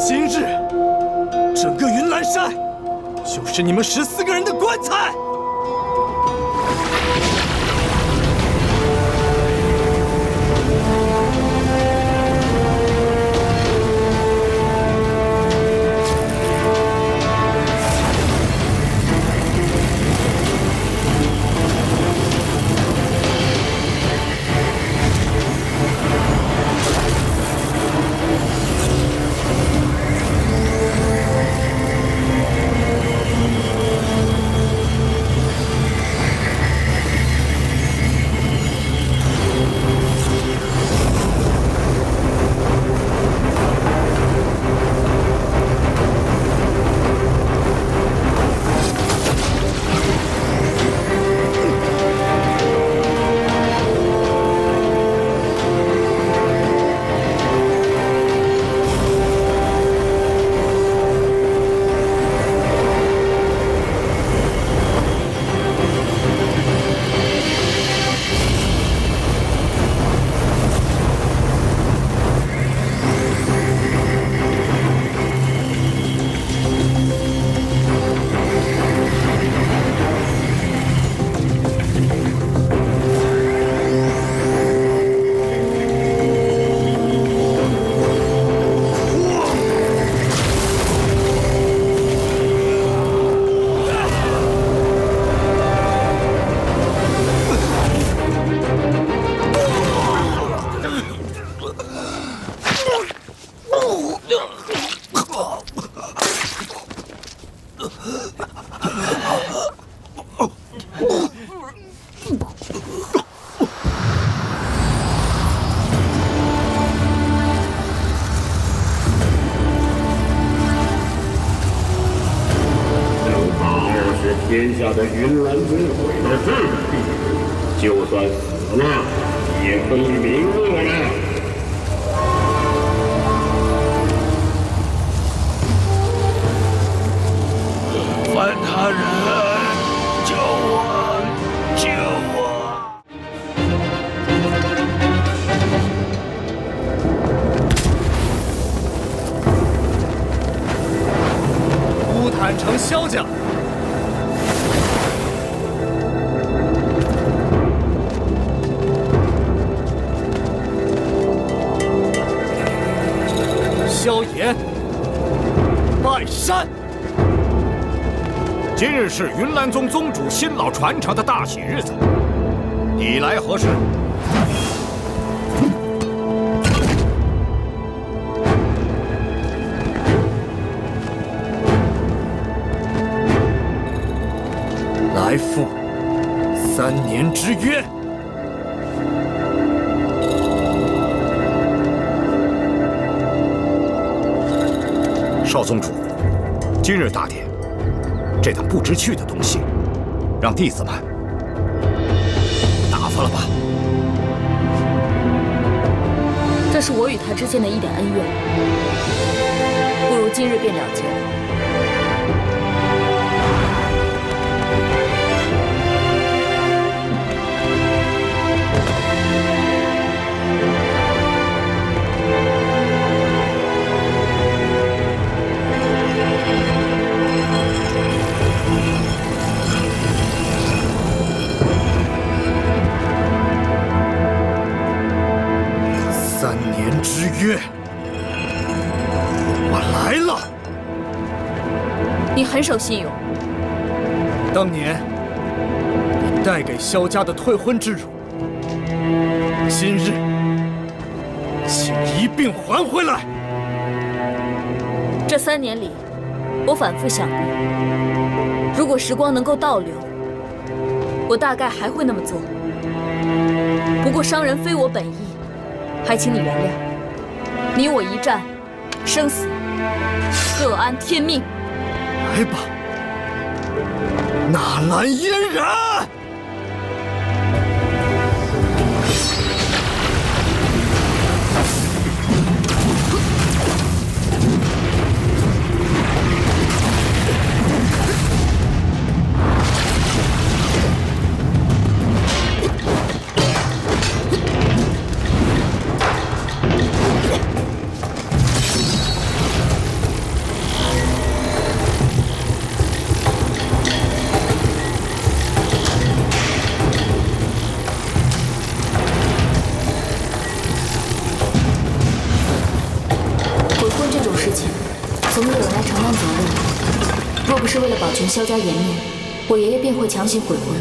今日，整个云岚山就是你们14个人的棺材！天下的云岚宗毁到这个地步，就算死了，也可以瞑目了。翻他人，救我！救我！乌坦城萧家。萧炎拜山。今日是云岚宗宗主新老传承的大喜日子，你来何事？来赴3年之约。少宗主，今日大典，这等不知趣的东西，让弟子们打发了吧。这是我与他之间的一点恩怨，不如今日便了结了。3年之约，我来了。你很守信用。当年你带给萧家的退婚之辱，今日请一并还回来。这3年里，我反复想过，如果时光能够倒流，我大概还会那么做。不过伤人非我本意，还请你原谅。你我一战，生死各安天命。来吧，纳兰嫣然。总有人来承担责任。若不是为了保全萧家颜面，我爷爷便会强行悔婚。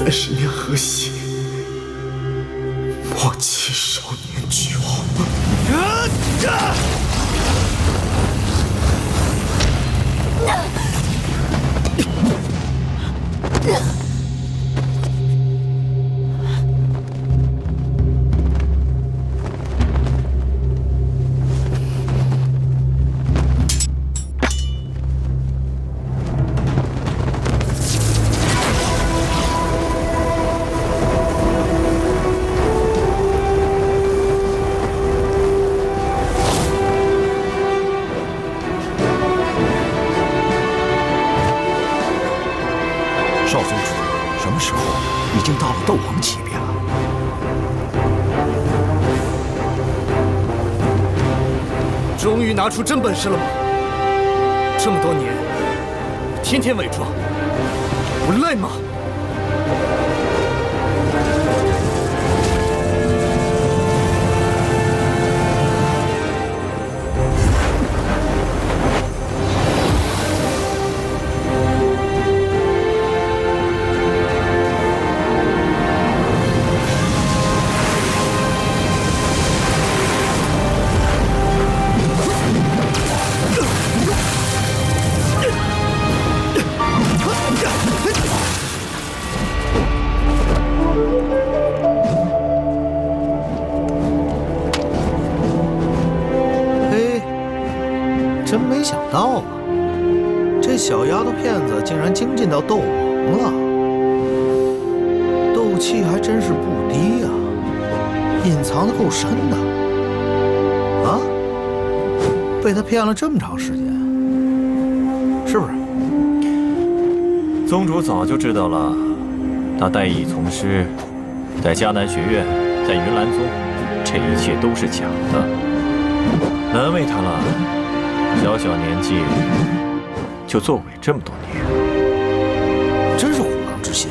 30年河西，莫欺少年绝望。少宗主，什么时候已经到了斗王级别了？终于拿出真本事了吗？这么多年，天天伪装，不赖吗？ 真没想到啊，这小丫头片子竟然精进到斗王了，斗气还真是不低呀，隐藏的够深的。啊，被他骗了这么长时间，是不是？宗主早就知道了，他代艺从师，在迦南学院，在云岚宗，这一切都是假的，难为他了。 小小年纪就作伪这么多年，真是虎狼之心。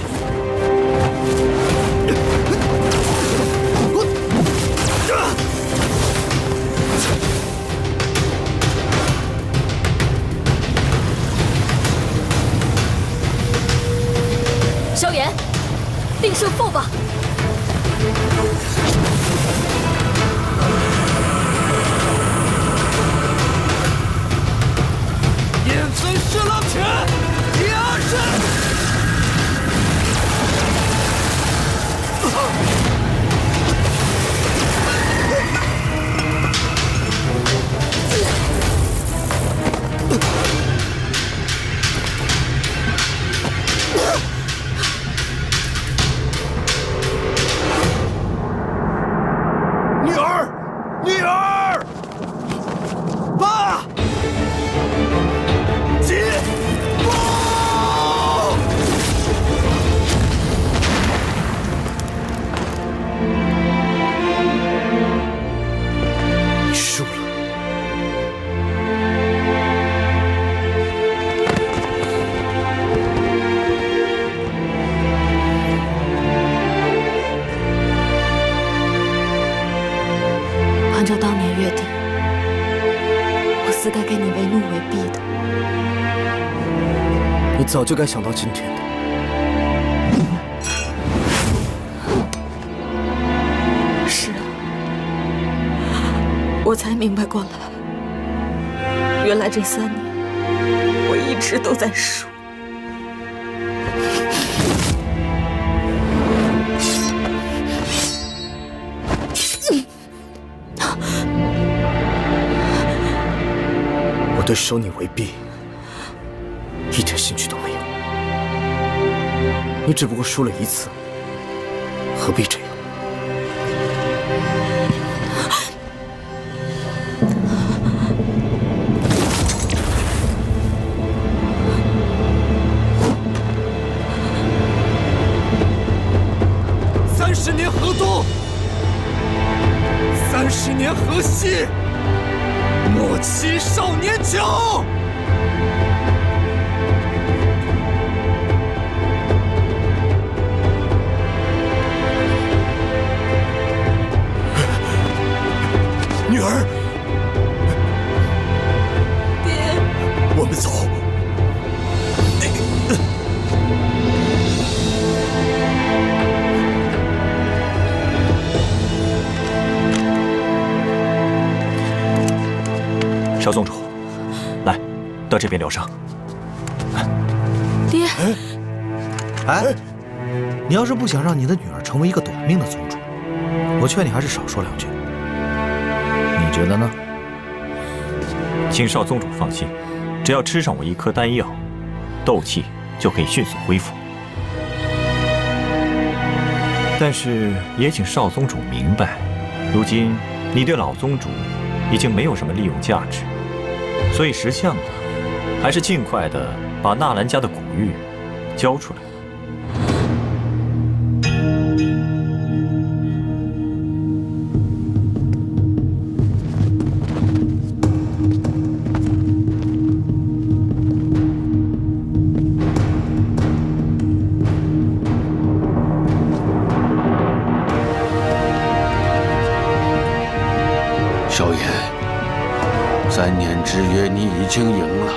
萧炎，定胜负吧！ 分侍郎拳，第二式。你早就该想到今天的。是啊，我才明白过来，原来这3年我一直都在输。我对收你为婢一点兴趣都没有。你只不过输了1次，何必这样？30年河东，30年河西。莫欺少年穷！女儿，爹，我们走。少宗主，来，到这边疗伤。爹，哎，你要是不想让你的女儿成为一个短命的宗主，我劝你还是少说2句。你觉得呢？请少宗主放心，只要吃上我1颗丹药，斗气就可以迅速恢复。但是也请少宗主明白，如今你对老宗主已经没有什么利用价值，所以识相的还是尽快的把纳兰家的古玉交出来。萧炎，3年之约你已经赢了，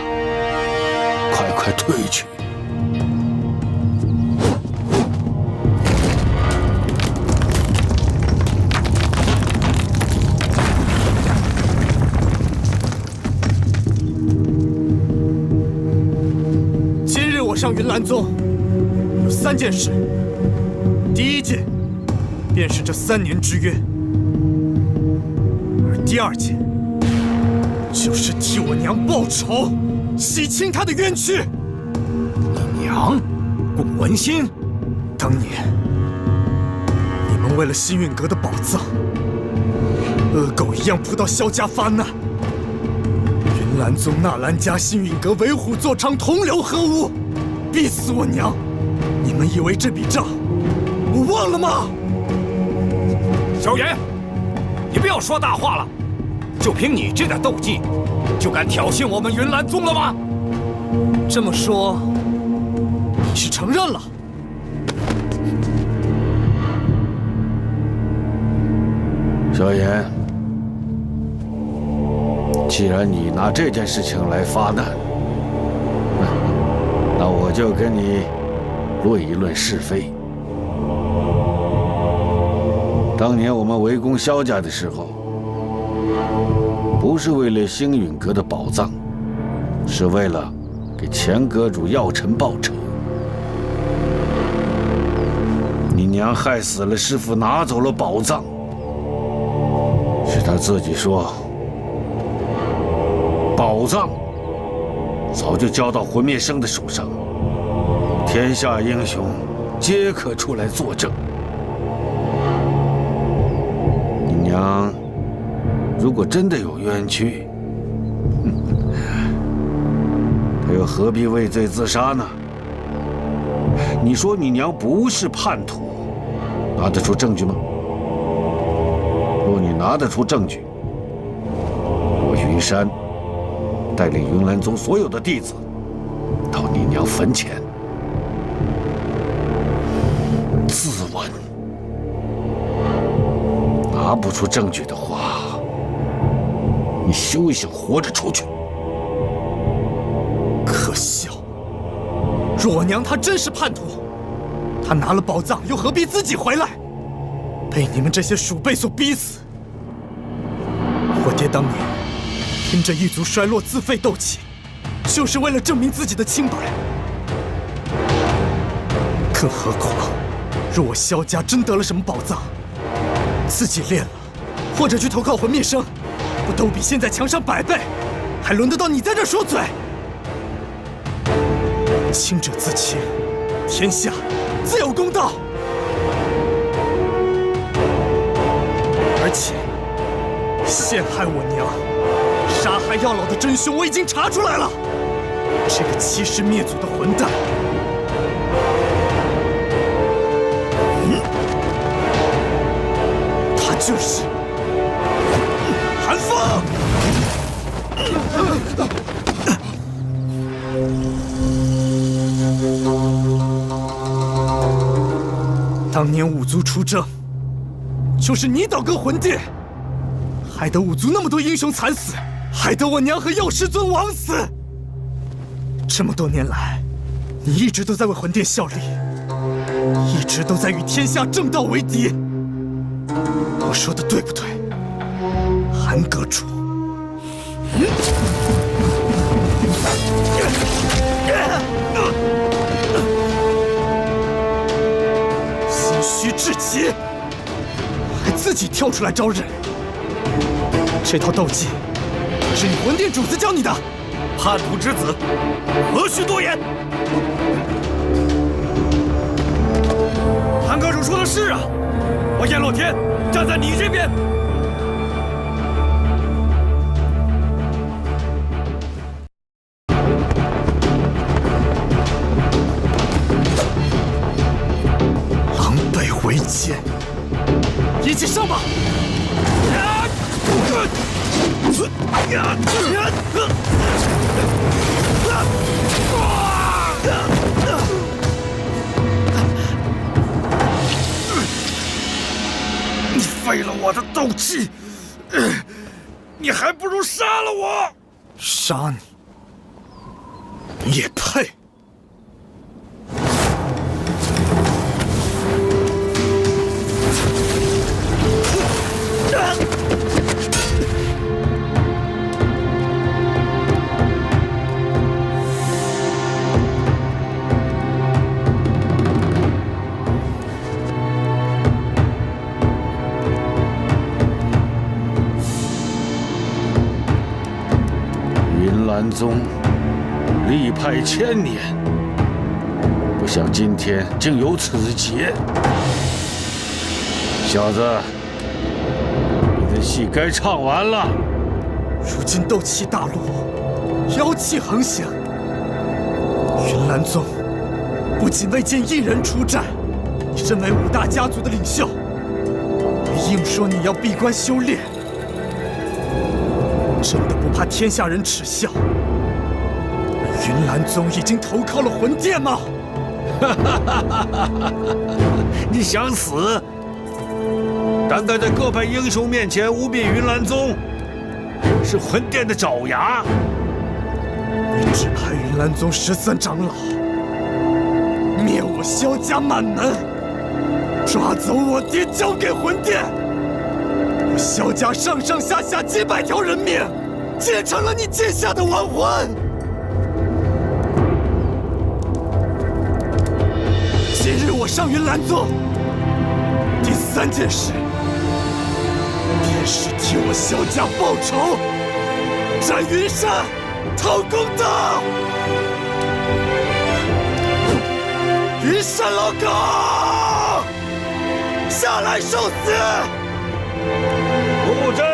快退去！今日我上云岚宗有3件事，第1件便是这3年之约。第2件，就是替我娘报仇，洗清她的冤屈。你娘，龚文心，当年你们为了星陨阁的宝藏，恶狗一样扑到萧家发难。云岚宗纳兰家、星陨阁为虎作伥，同流合污，逼死我娘。你们以为这笔账我忘了吗？萧炎，你不要说大话了！就凭你这点斗技，就敢挑衅我们云岚宗了吗？这么说，你是承认了？萧炎，既然你拿这件事情来发难，那我就跟你论一论是非。当年我们围攻萧家的时候，不是为了星陨阁的宝藏，是为了给前阁主药尘报仇。你娘害死了师父，拿走了宝藏，是他自己说，宝藏早就交到魂灭生的手上，天下英雄皆可出来作证。你娘如果真的有冤屈，她又何必畏罪自杀呢？你说你娘不是叛徒，拿得出证据吗？若你拿得出证据，我云山带领云岚宗所有的弟子到你娘坟前自刎。拿不出证据的话，你休想活着出去。可笑！若我娘她真是叛徒，她拿了宝藏又何必自己回来，被你们这些鼠辈所逼死？我爹当年拼着一族衰落自废斗气，就是为了证明自己的清白。更何况，若我萧家真得了什么宝藏，自己练了，或者去投靠魂灭生，不都比现在强上100倍？还轮得到你在这说嘴？清者自清，天下自有公道。而且，陷害我娘、杀害药老的真凶，我已经查出来了。这个欺师灭祖的混蛋，他就是韩风。当年五族出征，就是你倒戈魂殿，害得五族那么多英雄惨死，害得我娘和药师尊枉死。这么多年来，你一直都在为魂殿效力，一直都在与天下正道为敌。我说的对不对，韩阁主？心虚至极，还自己跳出来招认。这套斗技是你魂殿主子教你的？叛徒之子，何须多言？韩阁主说的是啊，我燕洛天站在你这边。狼狈为奸，一起上吧！你废了我的斗气，你还不如杀了我！杀你，你也配？云岚宗力派1000年，不想今天竟有此劫。小子，你的戏该唱完了。如今斗气大落，妖气横行，云岚宗不仅未见一人出战，你身为5大家族的领袖，还硬说你要闭关修炼，真的不怕天下人耻笑？云岚宗已经投靠了魂殿吗？你想死？胆敢在各派英雄面前污蔑云岚宗，是魂殿的爪牙。你只派云岚宗13长老，灭我萧家满门，抓走我爹，交给魂殿。我萧家上上下下几百条人命，结成了你剑下的亡魂。今日我上云岚宗，第3件事，便是替我萧家报仇，斩云山，讨公道。云山老狗，下来受死！布阵。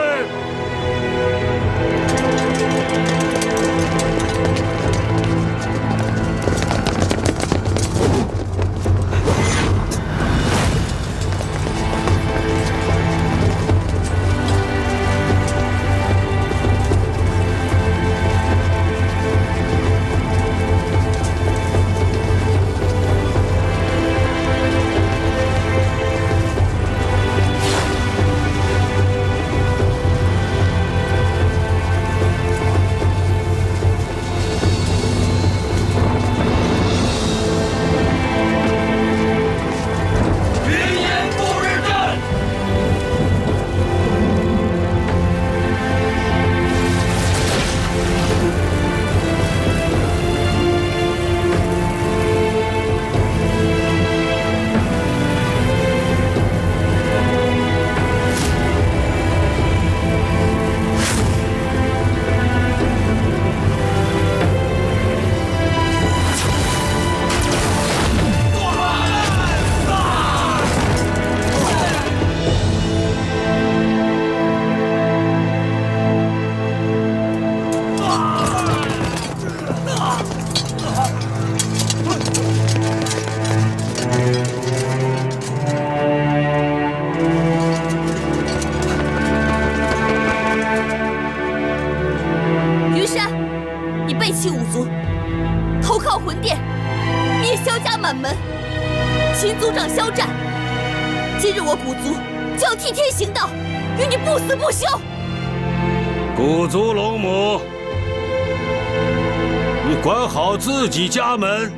灭萧家满门，秦族长萧战。今日我古族就要替天行道，与你不死不休。古族龙母，你管好自己家门，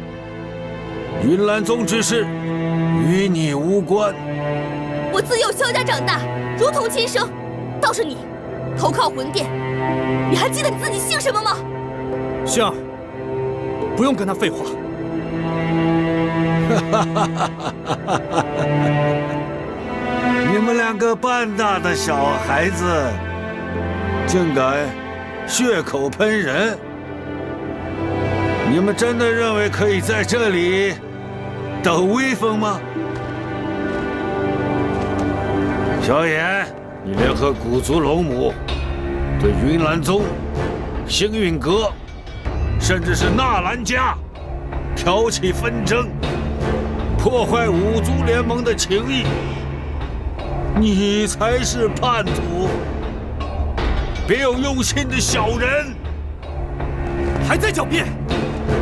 云岚宗之事与你无关。我自幼萧家长大，如同亲生。倒是你，投靠魂殿，你还记得你自己姓什么吗？薰儿，不用跟他废话。你们两个半大的小孩子，竟敢血口喷人！你们真的认为可以在这里抖威风吗？萧炎，你联合古族龙母，对云岚宗、星陨阁，甚至是纳兰家，挑起纷争，破坏五族联盟的情谊。你才是叛徒，别有用心的小人！还在狡辩？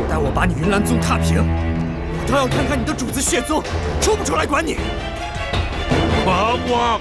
待我把你云岚宗踏平，我倒要看看你的主子血宗出不出来管你！狂妄！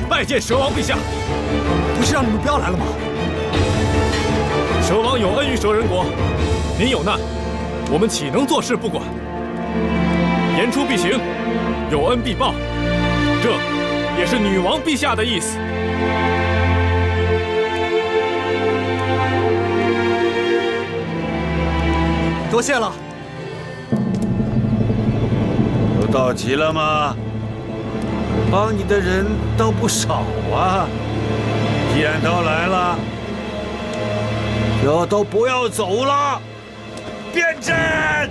拜见蛇王陛下。不是让你们不要来了吗？蛇王有恩于蛇人国，您有难，我们岂能坐视不管？言出必行，有恩必报，这也是女王陛下的意思。多谢了。都到齐了吗？帮你的人倒不少啊！既然都来了，就都不要走了，变阵！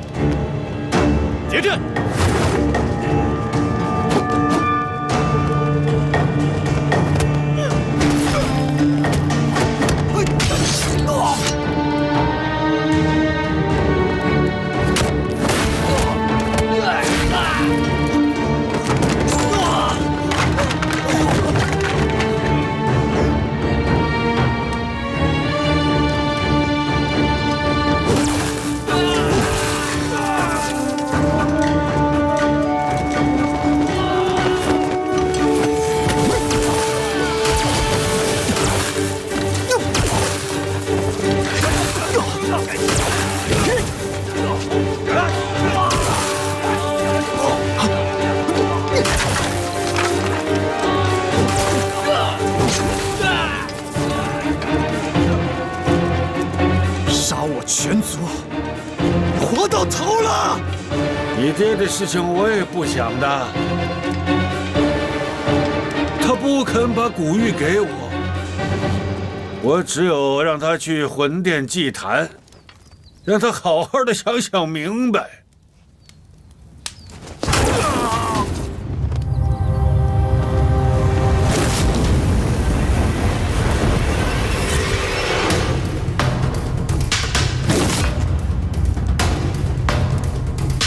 结阵！全族活到头了！你爹的事情我也不想的，他不肯把古玉给我，我只有让他去魂殿祭坛，让他好好的想想明白。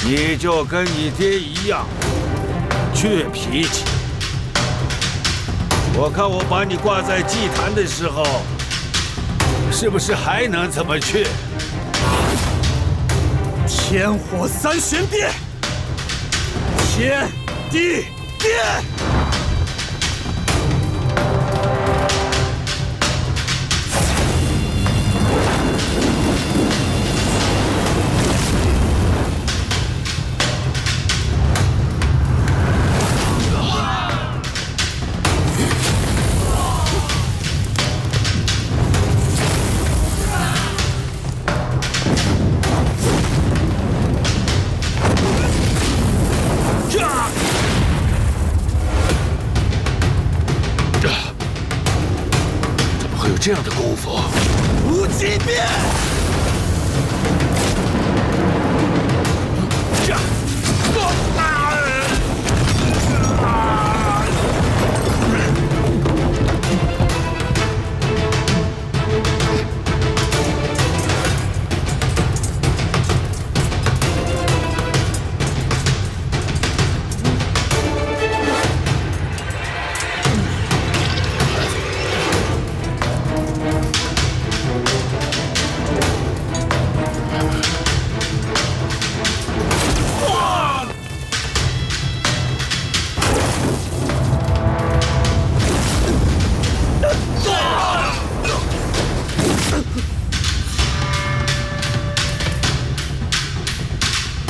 你就跟你爹一样，倔脾气。我看我把你挂在祭坛的时候，是不是还能这么倔？天火三玄变，天地变。这样的功夫？无极变！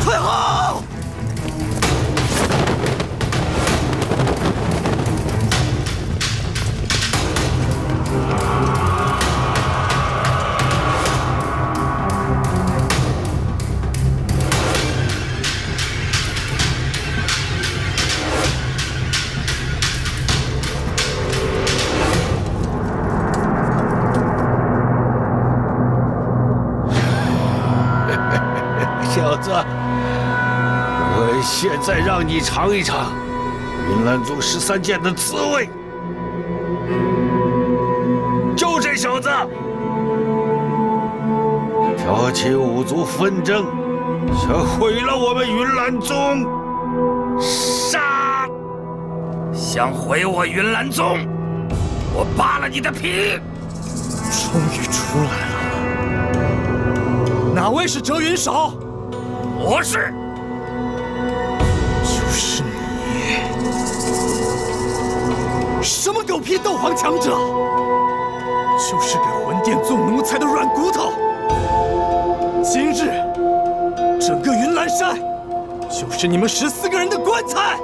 退后！小子，我现在让你尝一尝云岚宗13剑的滋味。就这小子，挑起五族纷争，想毁了我们云岚宗，杀！想毁我云岚宗，我扒了你的皮！终于出来了，哪位是折云少？我是。就是你！什么狗屁斗皇强者，就是给魂殿做奴才的软骨头！今日，整个云岚山就是你们14个人的棺材！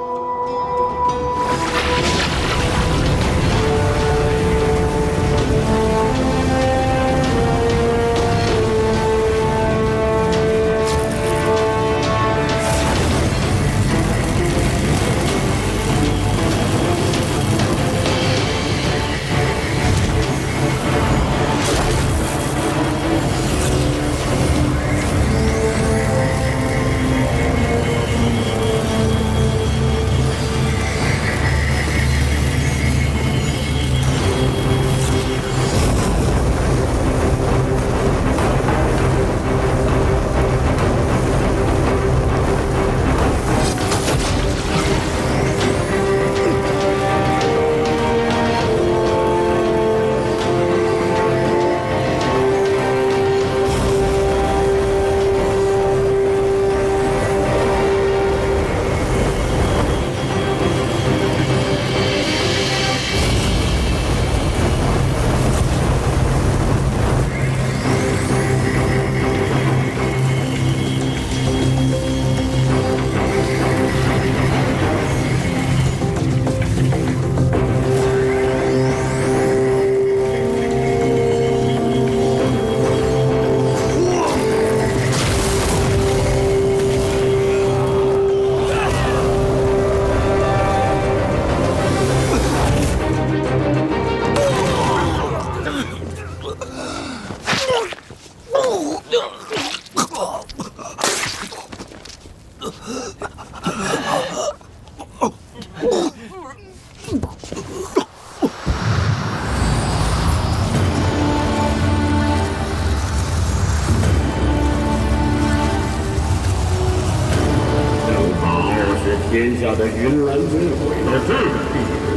天下的云岚宗毁到这个地步，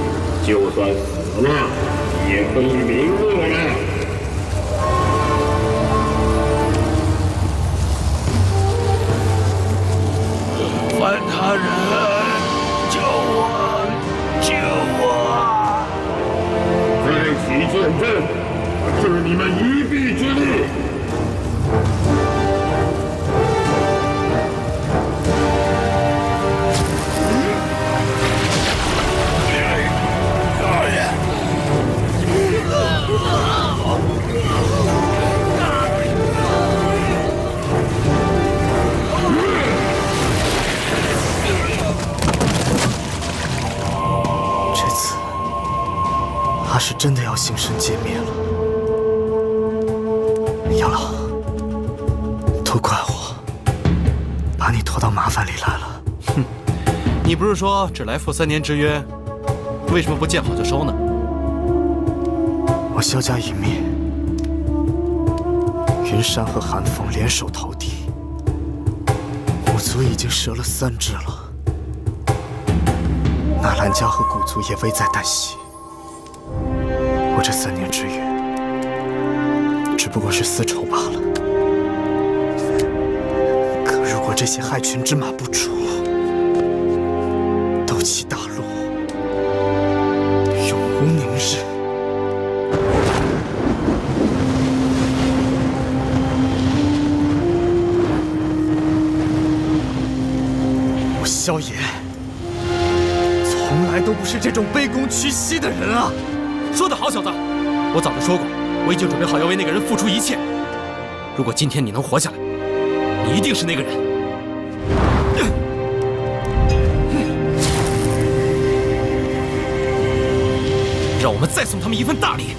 就算死了，也可以名落了。翻他人，救我！救我！再起战阵，我置你们一臂之力！这次他是真的要形神皆灭了。娘老，都怪我，把你拖到麻烦里来了。哼，你不是说只来赴3年之约，为什么不见好就收呢？我萧家一灭，云山和韩风联手投敌，古族已经折了3只了，纳兰家和古族也危在旦夕。我这3年之约，只不过是丝绸罢了。可如果这些害群之马不除，斗气大陆永无宁日。我萧炎从来都不是这种卑躬屈膝的人啊！说得好，小子，我早就说过，我已经准备好要为那个人付出一切。如果今天你能活下来，你一定是那个人。让我们再送他们一份大礼。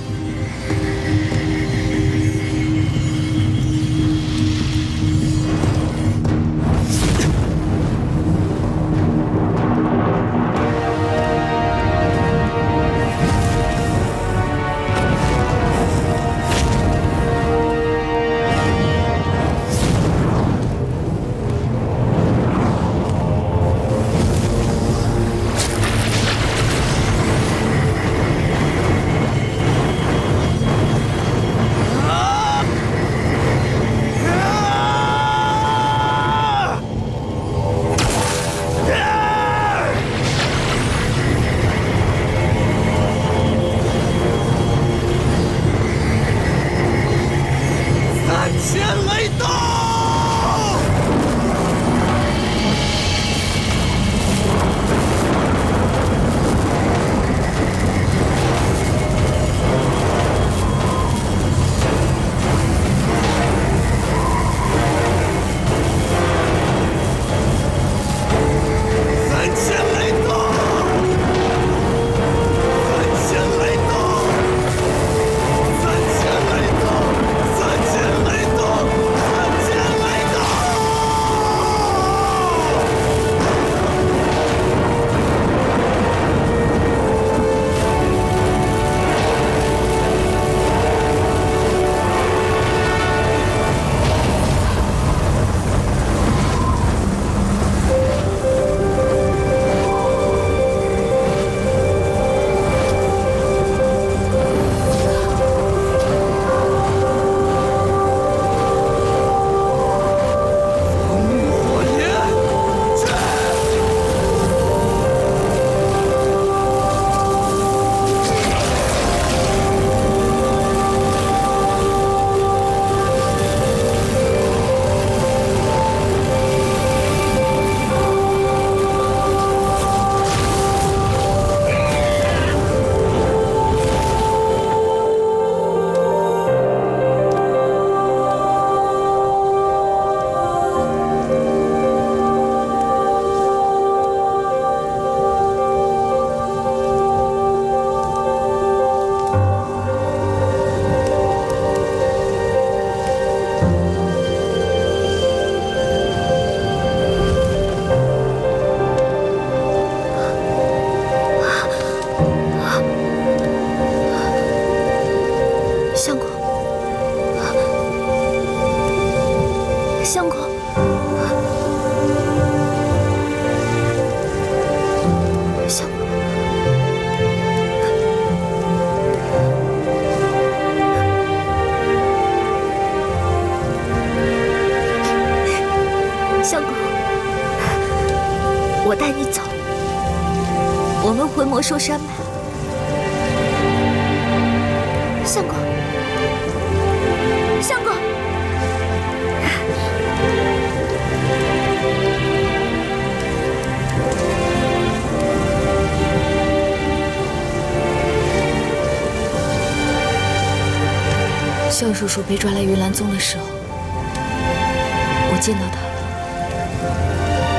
我带你走，我们回魔兽山脉。相公，相公。萧叔叔被抓来云岚宗的时候，我见到他了。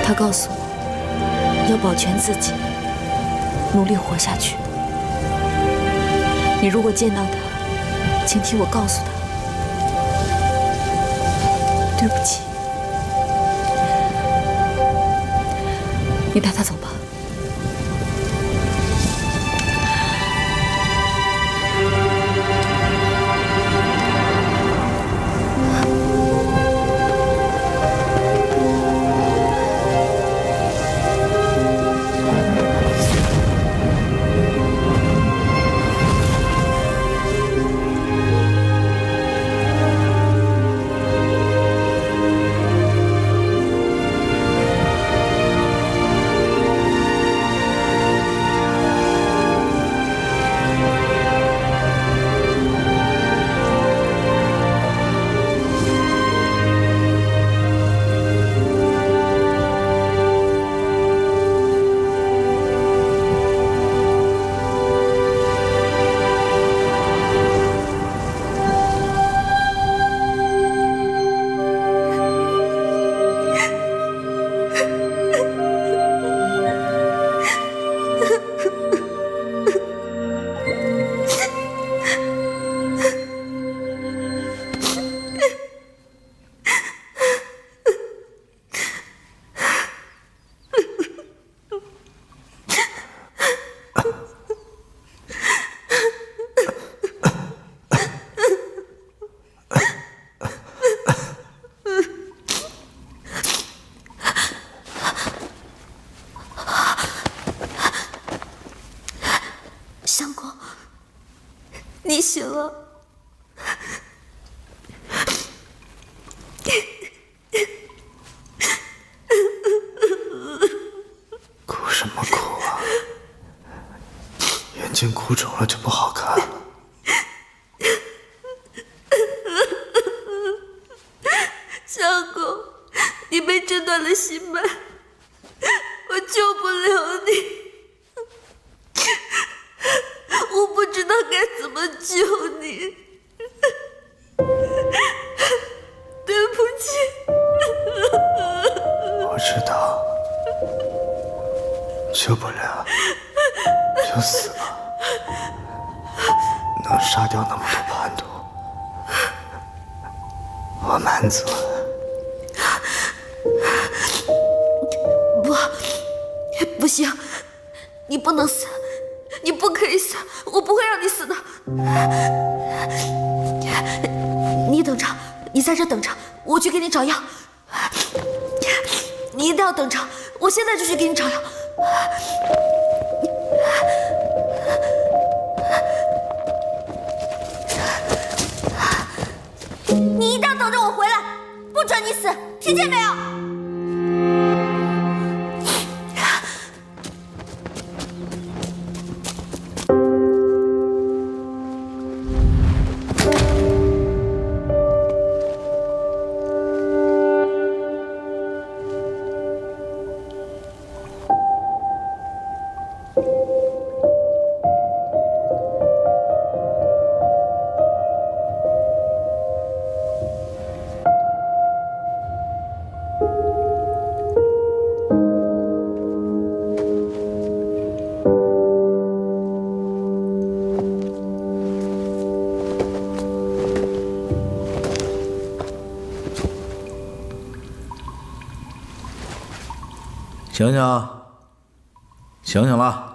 他告诉我，要保全自己，努力活下去。你如果见到他，请替我告诉他，对不起。你带他走吧。你醒了。哭什么哭啊？眼睛哭肿了就不好看了。相公，你被诊断了心脉，我救不了你。我不知道该怎么救你，对不起。我知道，救不了就死吧，能杀掉那么多叛徒，我满足了。不行，你不能死，你不可以死，我不会让你死的。你等着，你在这等着，我去给你找药。你一定要等着，我现在就去给你找药。你一定要等着我回来，不准你死，听见没有？醒醒，醒醒了！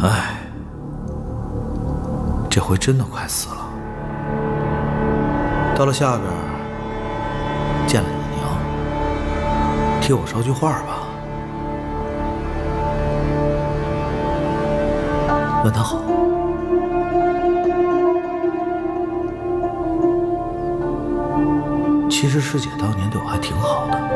哎，这回真的快死了。到了下边，见了你娘，替我捎句话吧，问她好。其实师姐当年对我还挺好的。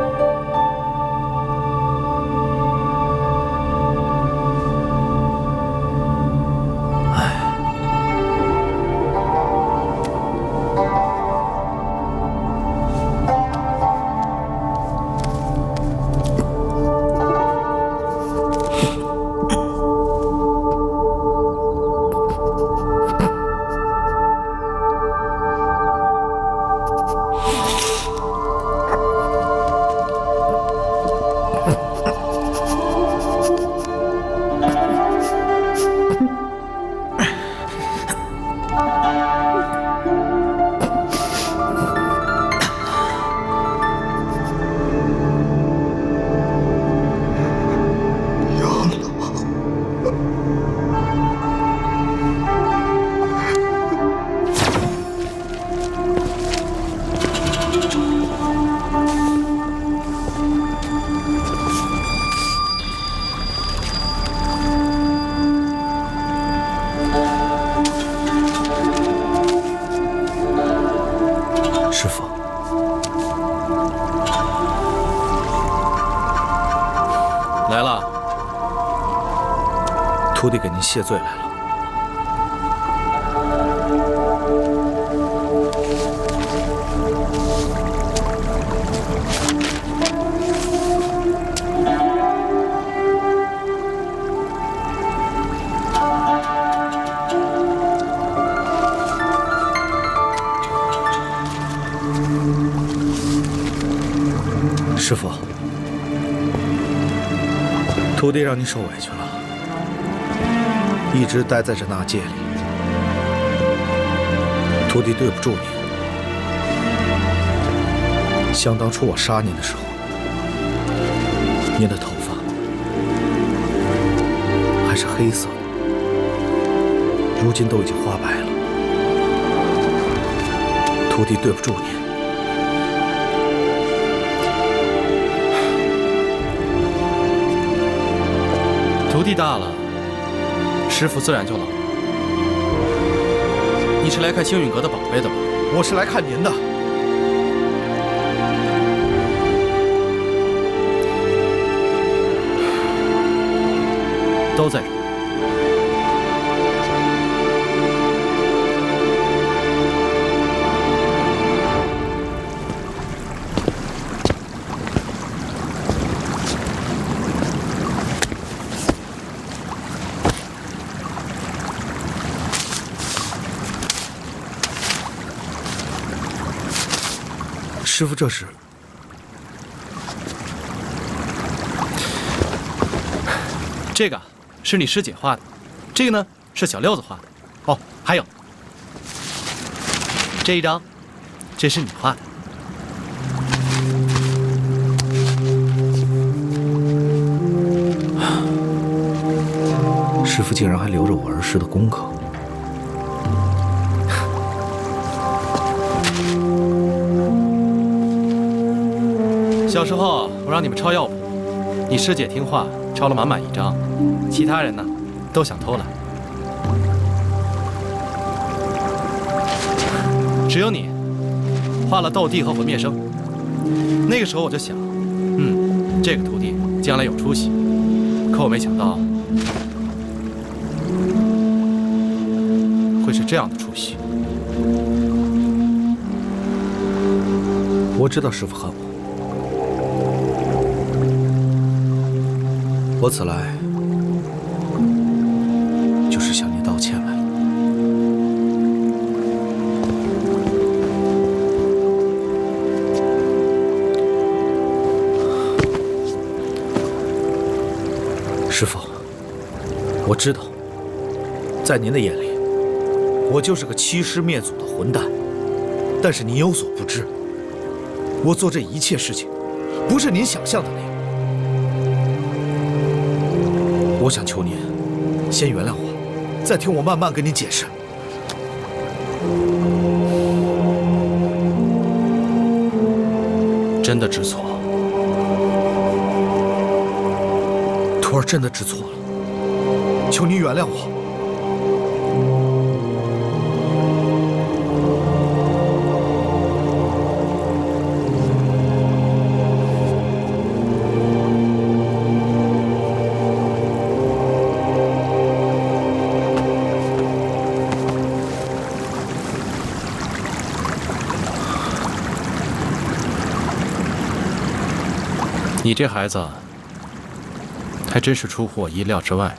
师父，来了。徒弟给您谢罪来了。师父，徒弟让您受委屈了，一直待在这纳戒里，徒弟对不住您。想当初我杀您的时候，您的头发还是黑色的，如今都已经花白了，徒弟对不住您。徒弟大了，师傅自然就老了。你是来看星陨阁的宝贝的吧？我是来看您的。都在这儿。师父，这是？这个是你师姐画的，这个呢是小六子画的。哦，还有这一张，这是你画的。师父竟然还留着我儿时的功课。小时候我让你们抄药谱，你师姐听话，抄了满满一张，其他人呢都想偷懒，只有你画了斗帝和魂灭生。那个时候我就想，这个徒弟将来有出息，可我没想到会是这样的出息。我知道师父恨我。我此来就是向您道歉来了。师父，我知道，在您的眼里，我就是个欺师灭祖的混蛋。但是您有所不知，我做这一切事情，不是您想象的那样。我想求您，先原谅我，再听我慢慢跟您解释。真的知错，徒儿真的知错了，求您原谅我。你这孩子还真是出乎我意料之外。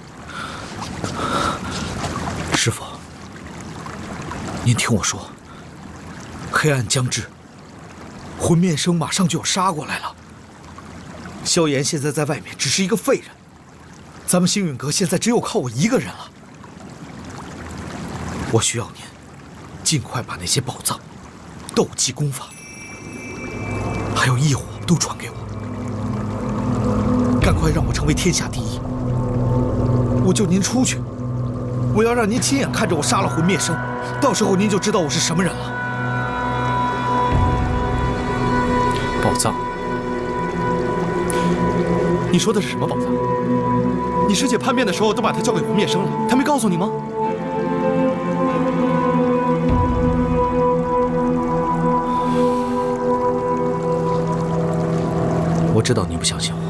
师父，您听我说，黑暗将至，魂面生马上就要杀过来了。萧炎现在在外面只是一个废人，咱们星陨阁现在只有靠我一个人了。我需要您尽快把那些宝藏、斗技功法，还有异火都传给我。赶快让我成为天下第一！我救您出去，我要让您亲眼看着我杀了魂灭生，到时候您就知道我是什么人了。宝藏？你说的是什么宝藏？你师姐叛变的时候都把它交给魂灭生了，她没告诉你吗？我知道你不相信我，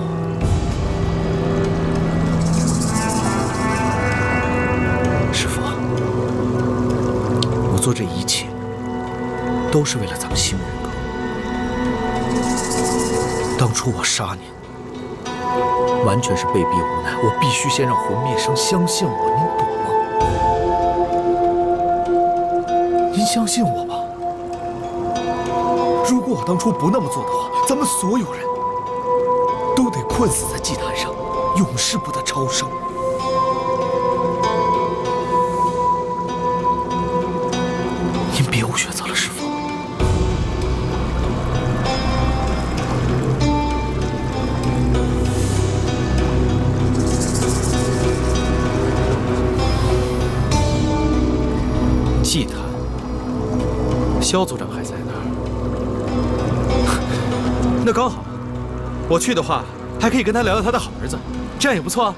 师父，我做这一切都是为了咱们星云阁。当初我杀您，完全是被逼无奈，我必须先让魂灭生相信我，您懂吗？您相信我吧。如果我当初不那么做的话，咱们所有人都得困死在祭坛上，永世不得超生。您别无选择了，师父。祭坛，萧族长还在那儿。那刚好，我去的话，还可以跟他聊聊他的好儿子，这样也不错啊。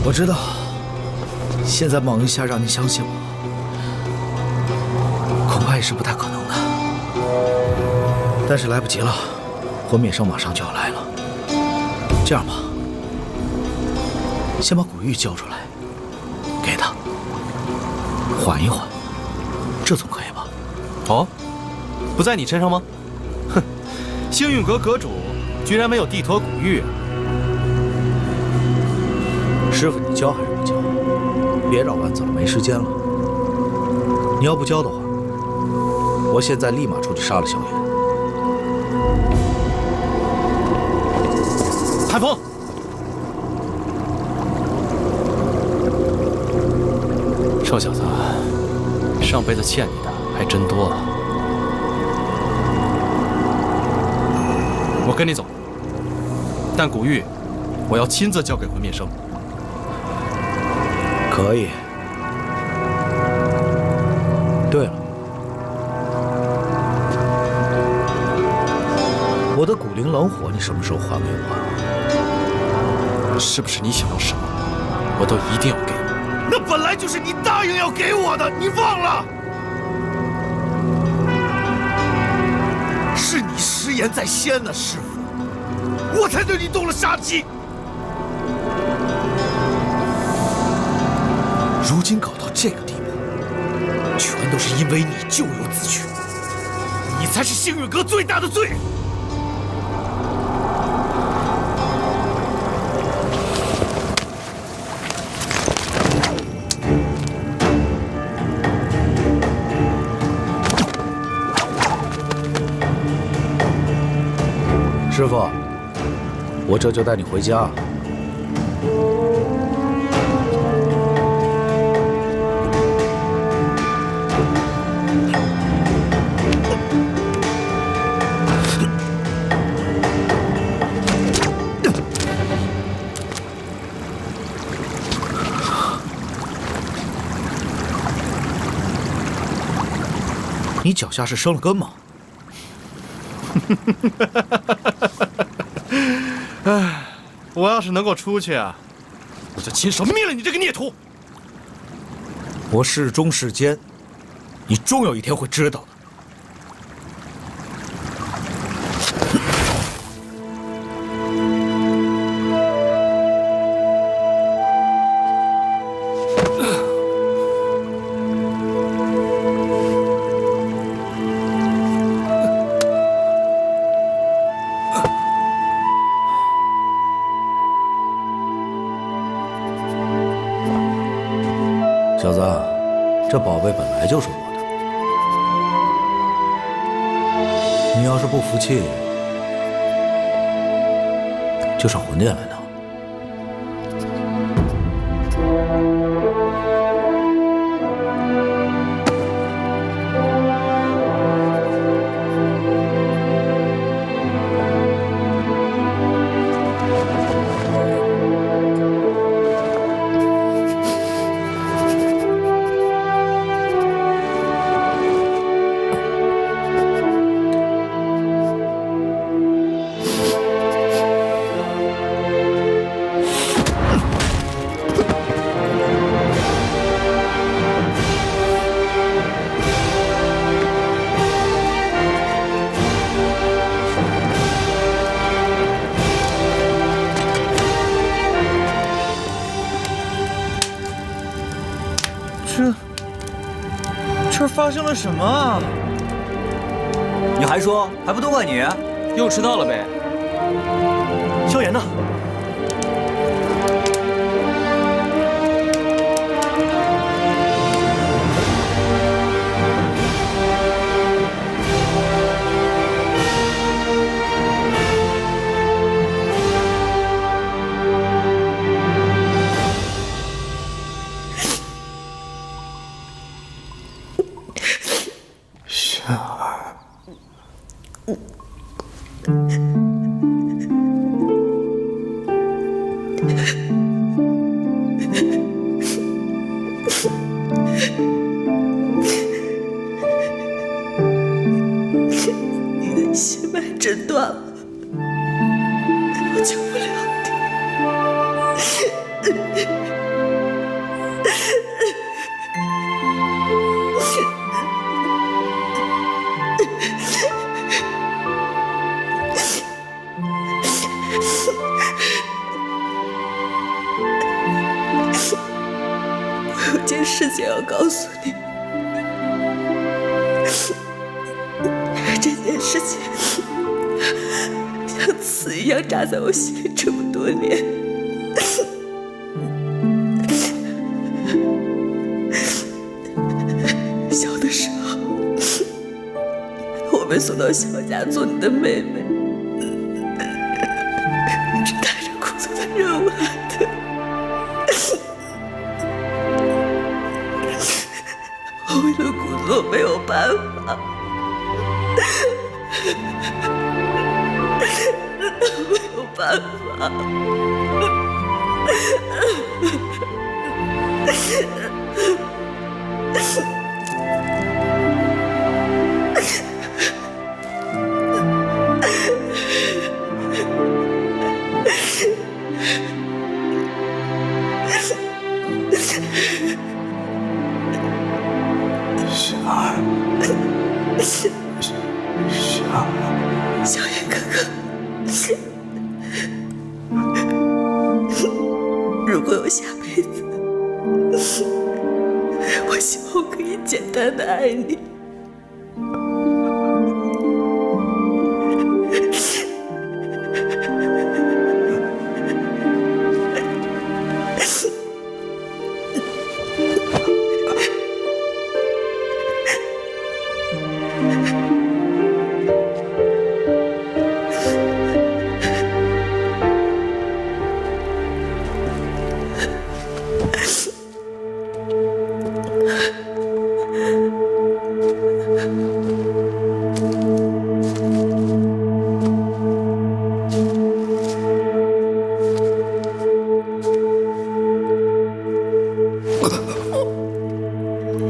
我知道，现在猛一下让你相信我，恐怕也是不太可能的。但是来不及了，魂灭生马上就要来了。这样吧，先把古玉交出来，给他缓一缓，这总可以吧？哦，不在你身上吗？哼，星运阁阁主居然没有递托古玉啊！师傅，你教还是不教？别绕弯子了，没时间了。你要不教的话，我现在立马出去杀了萧炎。海风，臭小子，上辈子欠你的还真多啊！我跟你走，但古玉，我要亲自交给魂灭生。可以。对了，我的古灵冷火你什么时候还给我？是不是你想要什么，我都一定要给你？那本来就是你答应要给我的，你忘了？是你食言在先呢，师傅，我才对你动了杀机。如今搞到这个地步，全都是因为你咎由自取，你才是星运阁最大的罪人。师傅，我这就带你回家。你脚下是生了根吗？唉，我要是能够出去啊，我就亲手灭了你这个孽徒！我是忠是奸，你终有一天会知道的。小子，这宝贝本来就是我的，你要是不服气，就上魂殿来拿。这发生了什么啊？你还说还不都怪你？又迟到了呗。萧炎呢？你的心脉诊断了，我救不了我有件事情要告诉你。这件事情像刺一样扎在我心里这么多年。小的时候，我被送到萧家做你的妹妹，是带着苦涩的任务来的。我为了故作没有办法。没有办法。小燕哥哥，如果有下辈子，我希望我可以简单的爱你。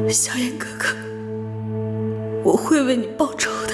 小燕哥哥，我会为你报仇的。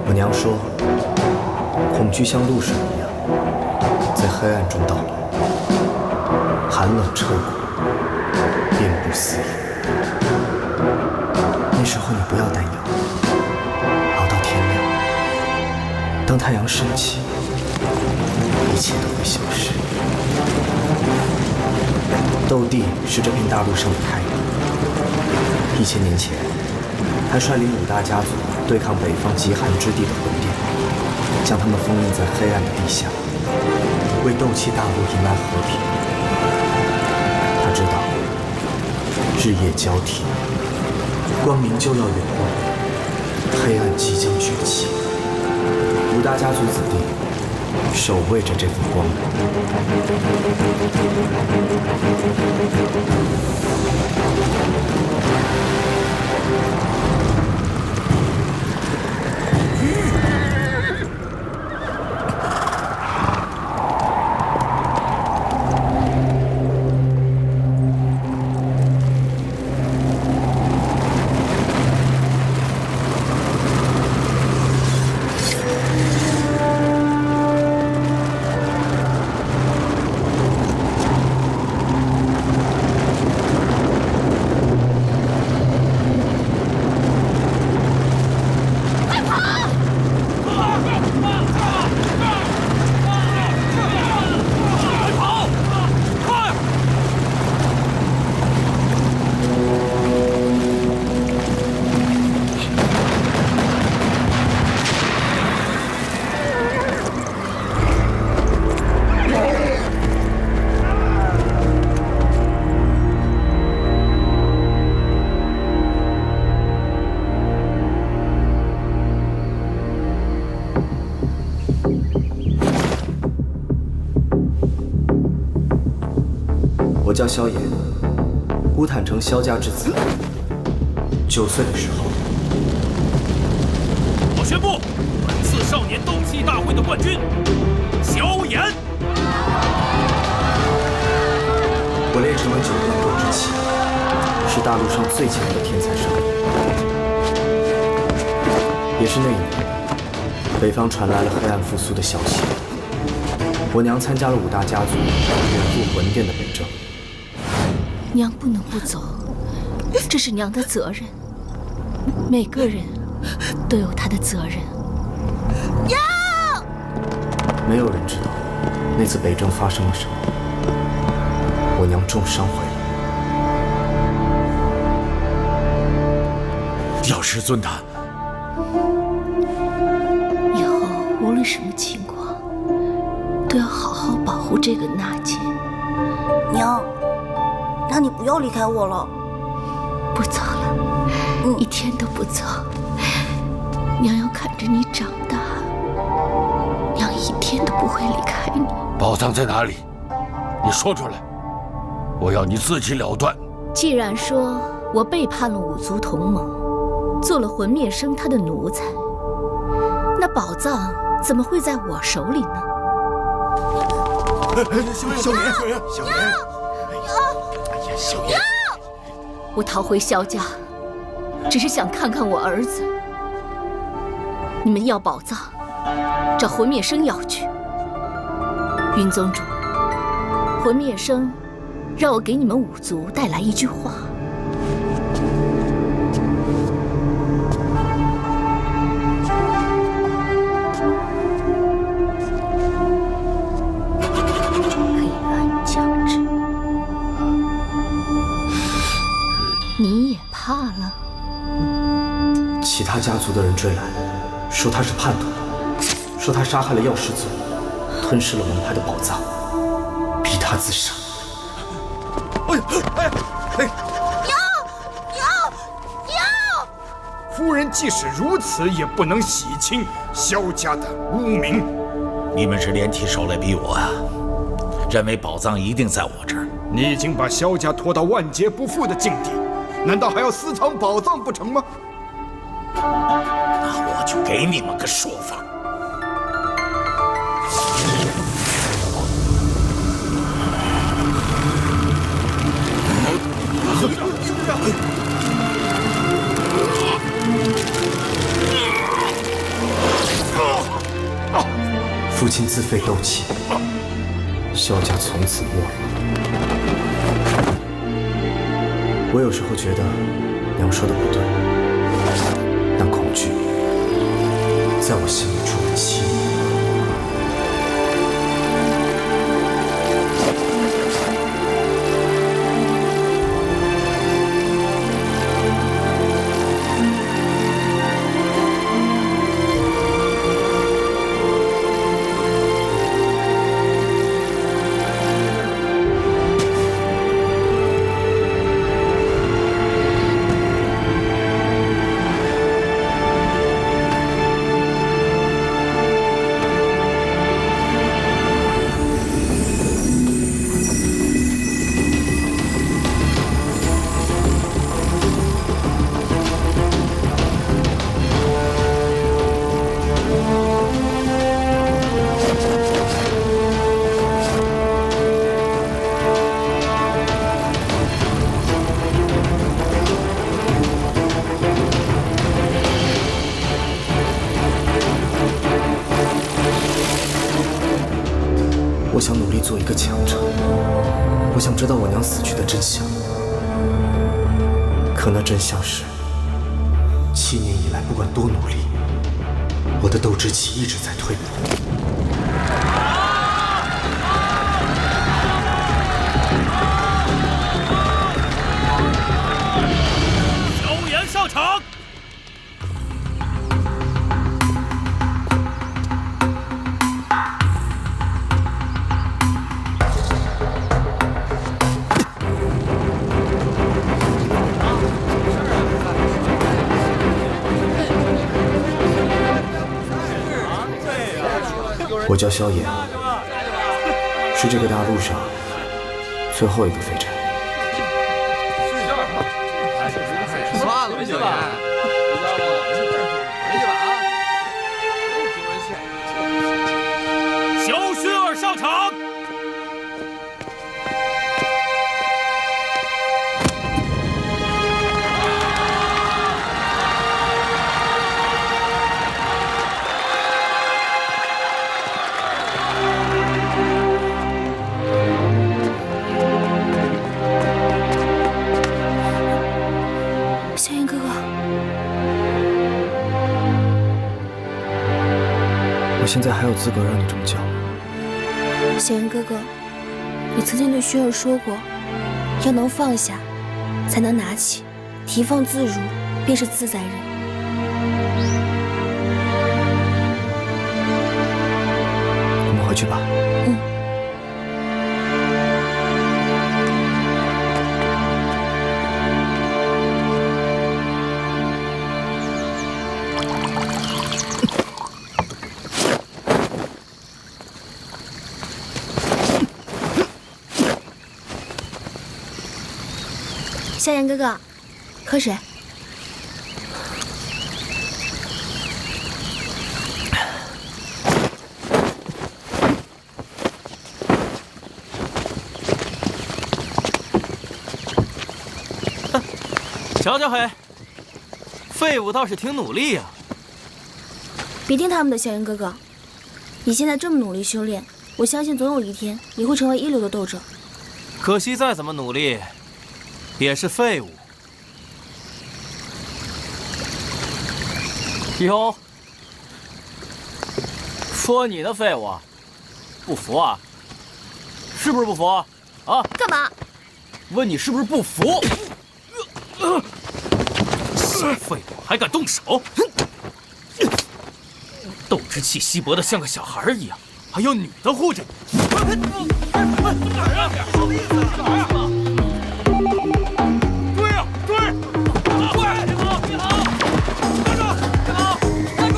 我娘说，恐惧像露水一样，在黑暗中到来，寒冷彻骨，遍布四野。那时候你不要担忧，熬到天亮，当太阳升起，一切都会消失。斗帝是这片大陆上的太阳，1000年前，他率领5大家族对抗北方极寒之地的魂殿，将他们封印在黑暗的地下，为斗气大陆迎来和平。他知道，日夜交替，光明就要远望，黑暗即将崛起。五大家族子弟守卫着这份光明。我叫萧炎，乌坦城萧家之子。9岁的时候，我宣布，本次少年斗气大会的冠军，萧炎。我练成了9段斗之气，是大陆上最强的天才少年。也是那一年，北方传来了黑暗复苏的消息。我娘参加了5大家族远赴魂殿的北征。娘不能不走，这是娘的责任。每个人都有他的责任。娘！没有人知道那次北征发生了什么。我娘重伤回来。药师尊他。以后无论什么情况，都要好好保护这个娜姐。娘，那你不要离开我了。不走了，一天都不走。娘要看着你长大，娘一天都不会离开你。宝藏在哪里？你说出来，我要你自己了断。既然说我背叛了5族同盟，做了魂灭生他的奴才，那宝藏怎么会在我手里呢？萧炎，萧炎，萧炎！我逃回萧家，只是想看看我儿子。你们要宝藏，找魂灭生要去。云宗主，魂灭生让我给你们5族带来一句话。黑暗将至，你也怕了？其他家族的人追来，说他是叛徒，说他杀害了药师祖，吞噬了门派的宝藏，逼他自杀。娘！夫人即使如此，也不能洗清萧家的污名。你们是连提手来逼我啊？认为宝藏一定在我这儿？你已经把萧家拖到万劫不复的境地，难道还要私藏宝藏不成吗？那我就给你们个说法。父亲自废斗气，萧家从此没落。我有时候觉得娘说的不对，那恐惧在我心里住了7年。知道我娘死去的真相，可那真相是，7年以来，不管多努力，我的斗之气一直在退步。萧炎上场。 我叫萧炎，是这个大陆上最后一个废柴。算了，回去吧。萧薰儿上场。萧炎哥哥，我现在还有资格让你这么叫吗？萧炎哥哥，你曾经对薰儿说过，要能放下，才能拿起，提放自如，便是自在人。我们回去吧。萧炎哥哥，喝水。瞧瞧嘿，废物倒是挺努力呀。别听他们的，萧炎哥哥，你现在这么努力修炼，我相信总有一天你会成为一流的斗者。可惜再怎么努力，也是废物。哟，说你呢，废物，不服啊？是不是不服？啊？干嘛？问你是不是不服？小废物还敢动手！斗之气稀薄的像个小孩一样，还有女的护着你。哪儿啊？什么意思？干嘛呀？追啊！追！追！别跑！别跑！站住！别跑！站住！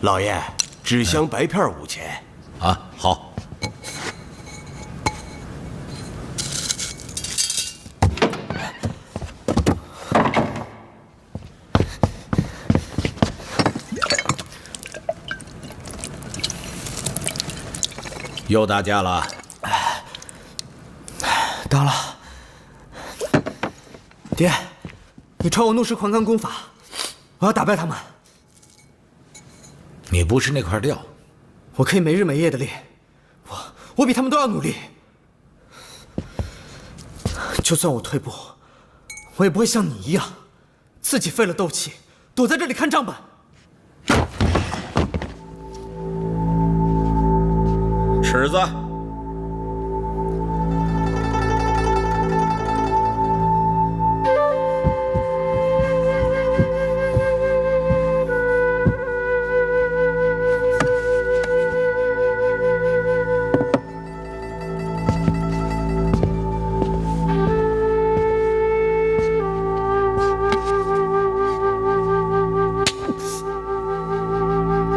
老爷，纸箱白片5钱。啊，好。又打架了？打了。爹，你传我怒石狂罡功法，我要打败他们。你不是那块料，我可以没日没夜的练，我比他们都要努力。就算我退步，我也不会像你一样，自己废了斗气，躲在这里看账本。尺子。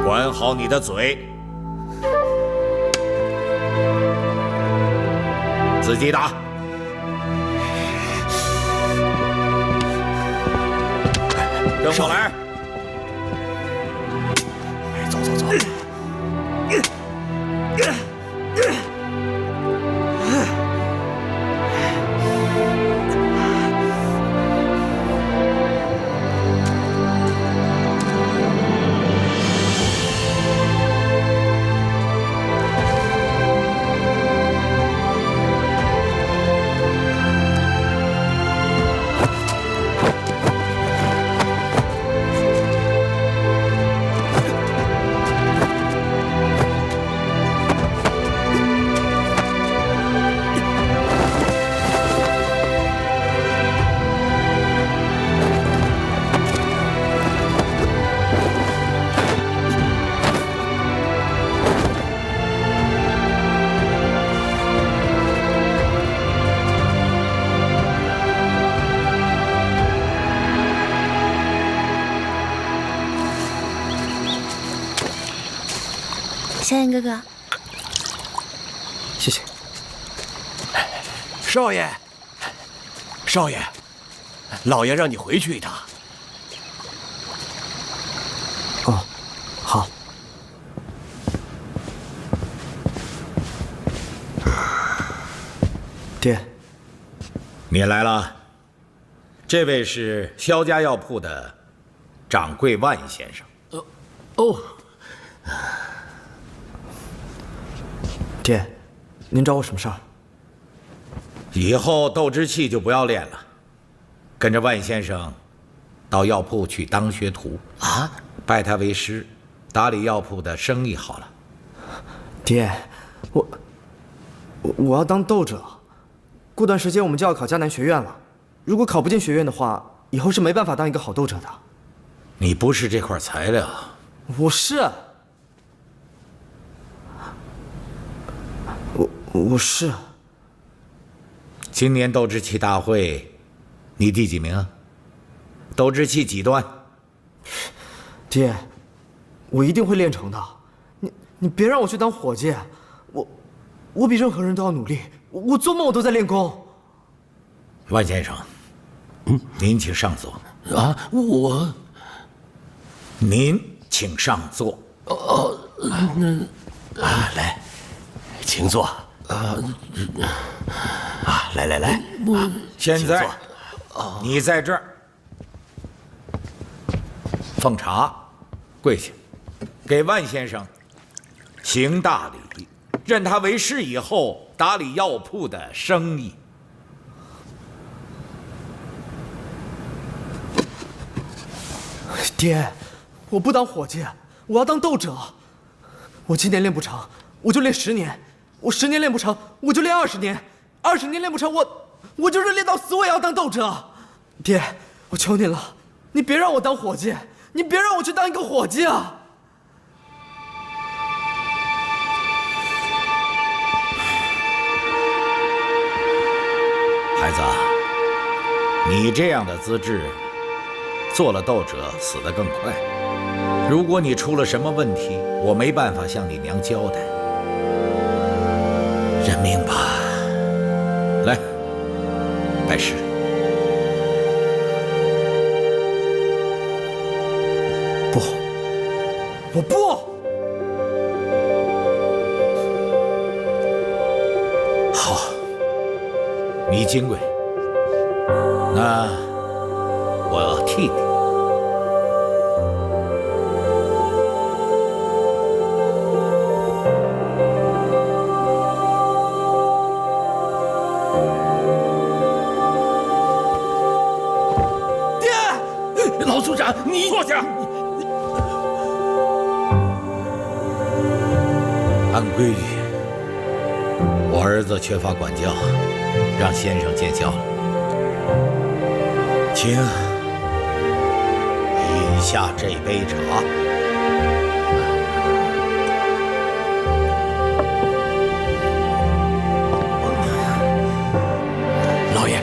管好你的嘴，自己打。跟我来。走走走。萧炎哥哥，谢谢。少爷，少爷，老爷让你回去一趟。哦，好。爹，你来了。这位是萧家药铺的掌柜万先生。哦，爹，您找我什么事儿？以后斗之气就不要练了，跟着万先生到药铺去当学徒啊，拜他为师，打理药铺的生意好了。爹，我要当斗者，过段时间我们就要考迦南学院了。如果考不进学院的话，以后是没办法当一个好斗者的。你不是这块材料。我是。我是。今年斗之气大会，你第几名？斗之气几段？爹，我一定会练成的。你别让我去当伙计，我比任何人都要努力。我做梦我都在练功。万先生，您请上座。啊，您请上座。来，请坐。来，现在你在这儿，奉茶，跪下，给万先生行大礼，认他为师以后打理药铺的生意。爹，我不当伙计，我要当斗者。我今年练不成，我就练10年；我10年练不成，我就练20年；20年练不成，我就是练到死，我也要当斗者。爹，我求你了，你别让我当伙计，你别让我去当一个伙计啊！孩子，你这样的资质，做了斗者死得更快。如果你出了什么问题，我没办法向你娘交代。认命吧。来，拜师。不，我不。好，你金贵，那我替你。老组长，你坐下。按规矩，我儿子缺乏管教，让先生见笑了。请饮下这杯茶。老爷，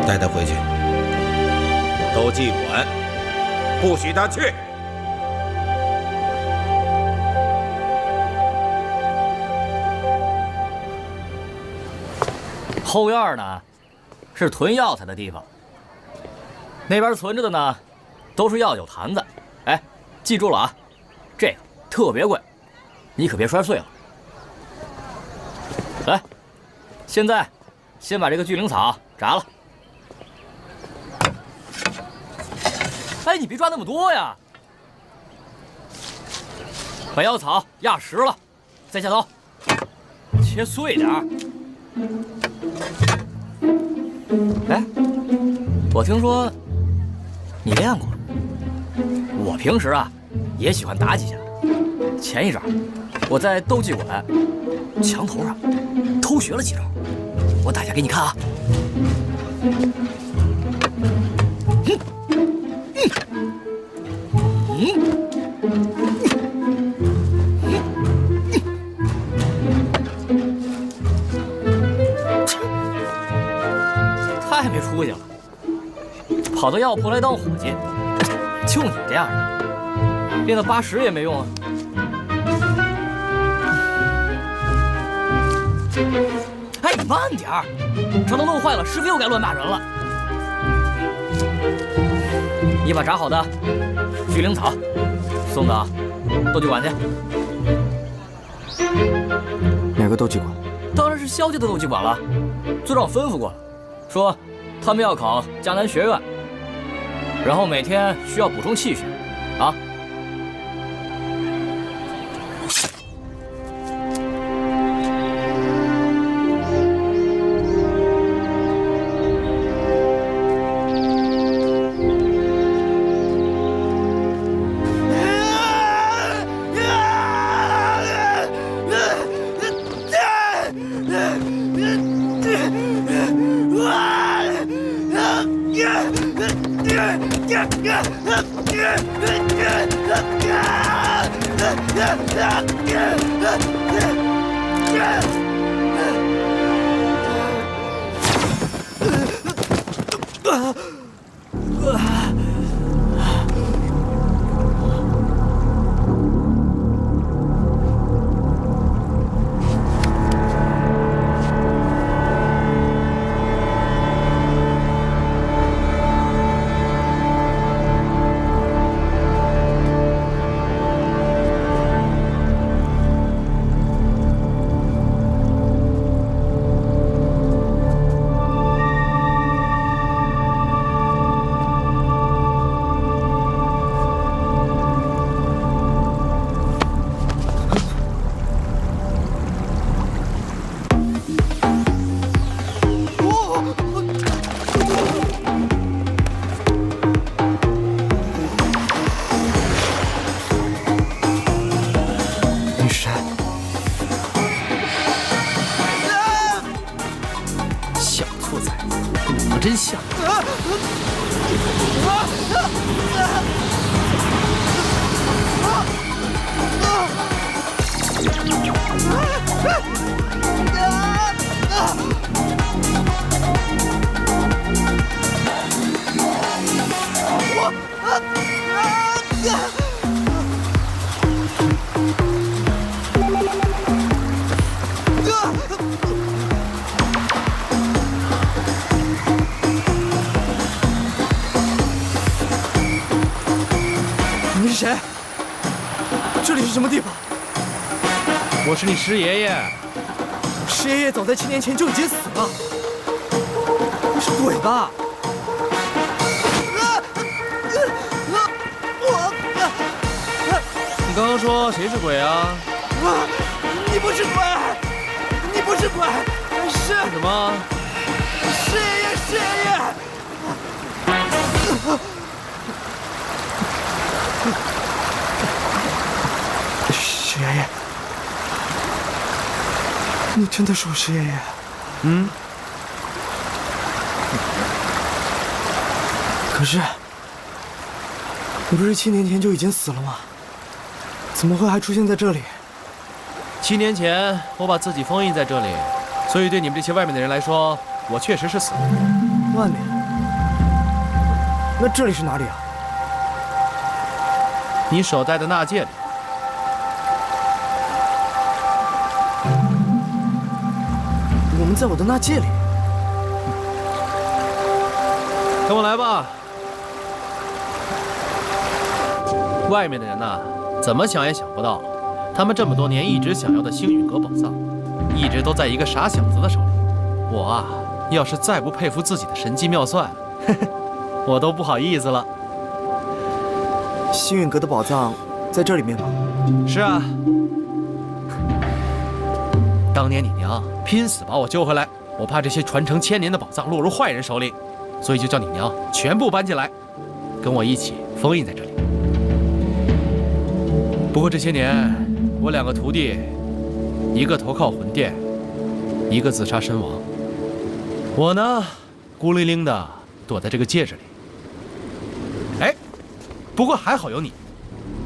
带他回去，斗技馆不许他去。后院呢，是囤药材的地方。那边存着的呢，都是药酒坛子。哎，记住了啊，这个特别贵，你可别摔碎了。来，现在先把这个巨灵草炸了。哎，你别抓那么多呀！把药草压实了，再下刀，切碎点儿。哎，我听说你练过，我平时啊也喜欢打几下。前一阵我在斗技馆墙头上偷学了几招，我打下给你看啊。跑到药铺来当伙计。就你这样的，练到80也没用啊！哎，你慢点儿，这都弄坏了，师傅又该乱打人了。你把炸好的去灵草送到斗技馆去。哪个斗技馆？当然是萧家的斗技馆了。组长吩咐过了，说他们要考迦南学院，然后每天需要补充气血，啊。真像。你是谁？这里是什么地方？我是你师爷爷。师爷爷早在7年前就已经死了。你是鬼吧？你刚刚说谁是鬼啊？你不是鬼，你不是鬼，是什么？师爷爷，师爷爷。师爷爷，你真的是我师爷爷？嗯。可是，你不是7年前就已经死了吗？怎么会还出现在这里？7年前我把自己封印在这里，所以对你们这些外面的人来说，我确实是死了。外面？那这里是哪里啊？你手戴的纳戒里。我们在我的纳戒里。跟我来吧。外面的人呐，怎么想也想不到，他们这么多年一直想要的星陨阁宝藏，一直都在一个傻小子的手里。我啊，要是再不佩服自己的神机妙算，我都不好意思了。星陨阁的宝藏在这里面吗？是啊。当年你娘拼死把我救回来，我怕这些传承1000年的宝藏落入坏人手里，所以就叫你娘全部搬进来，跟我一起封印在这里。不过这些年，我2个徒弟，一个投靠魂殿，一个自杀身亡。我呢，孤零零的躲在这个戒指里。哎，不过还好有你，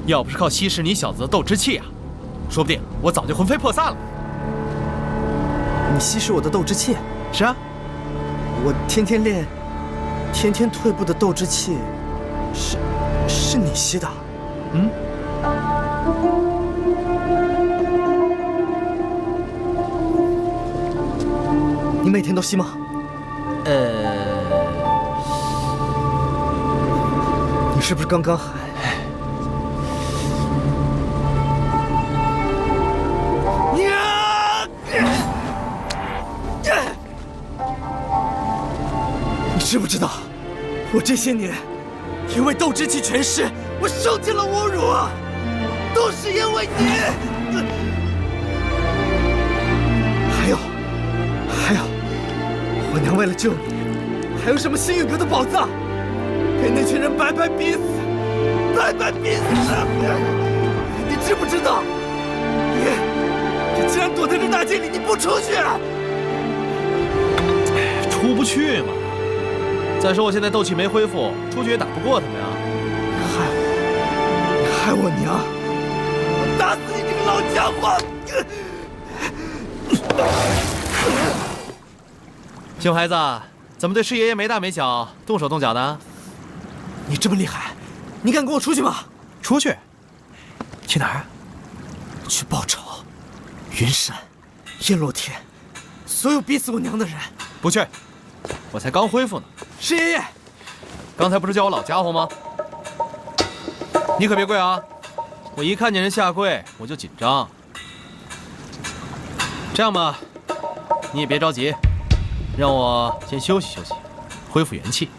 要不是靠稀释你小子的斗之气啊，说不定我早就魂飞魄散了。你稀释我的斗之气？是啊，我天天练天天退步的斗之气，是你吸的？嗯？你每天都吸吗？你是不是刚刚还？你知不知道，我这些年因为斗之气全失，我受尽了侮辱啊！都是因为你。还有，我娘为了救你，还有什么星陨阁的宝藏，被那群人白白逼死，白白逼死！你知不知道？你竟然躲在这大街里，你不出去？出不去嘛。再说我现在斗气没恢复，出去也打不过他们呀。你害我娘！我打死你这个老家伙！熊孩子，怎么对师爷爷没大没小，动手动脚的？你这么厉害，你敢跟我出去吗？出去？去哪儿？去报仇！云山、叶落天，所有逼死我娘的人。不去，我才刚恢复呢。师爷爷，刚才不是叫我老家伙吗？你可别跪啊！我一看见人下跪，我就紧张。这样吧，你也别着急，让我先休息休息，恢复元气。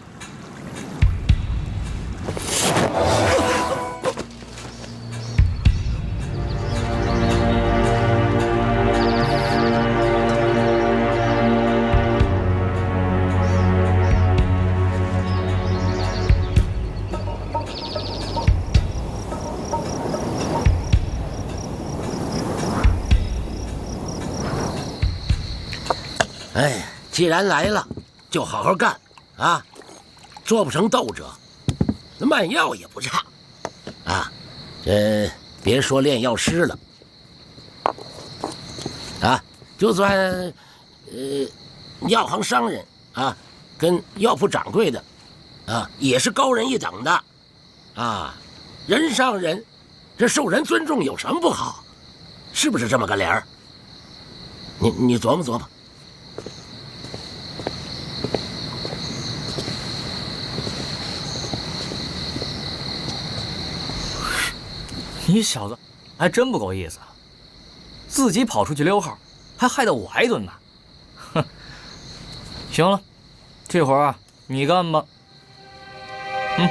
哎，既然来了，就好好干啊！做不成斗者，那卖药也不差啊。别说炼药师了啊，就算药行商人啊，跟药铺掌柜的啊，也是高人一等的啊。人上人，这受人尊重有什么不好？是不是这么个理儿？你琢磨琢磨。你小子还真不够意思，自己跑出去溜号，还害得我挨顿呢。哼，行了，这活儿你干吧。唉。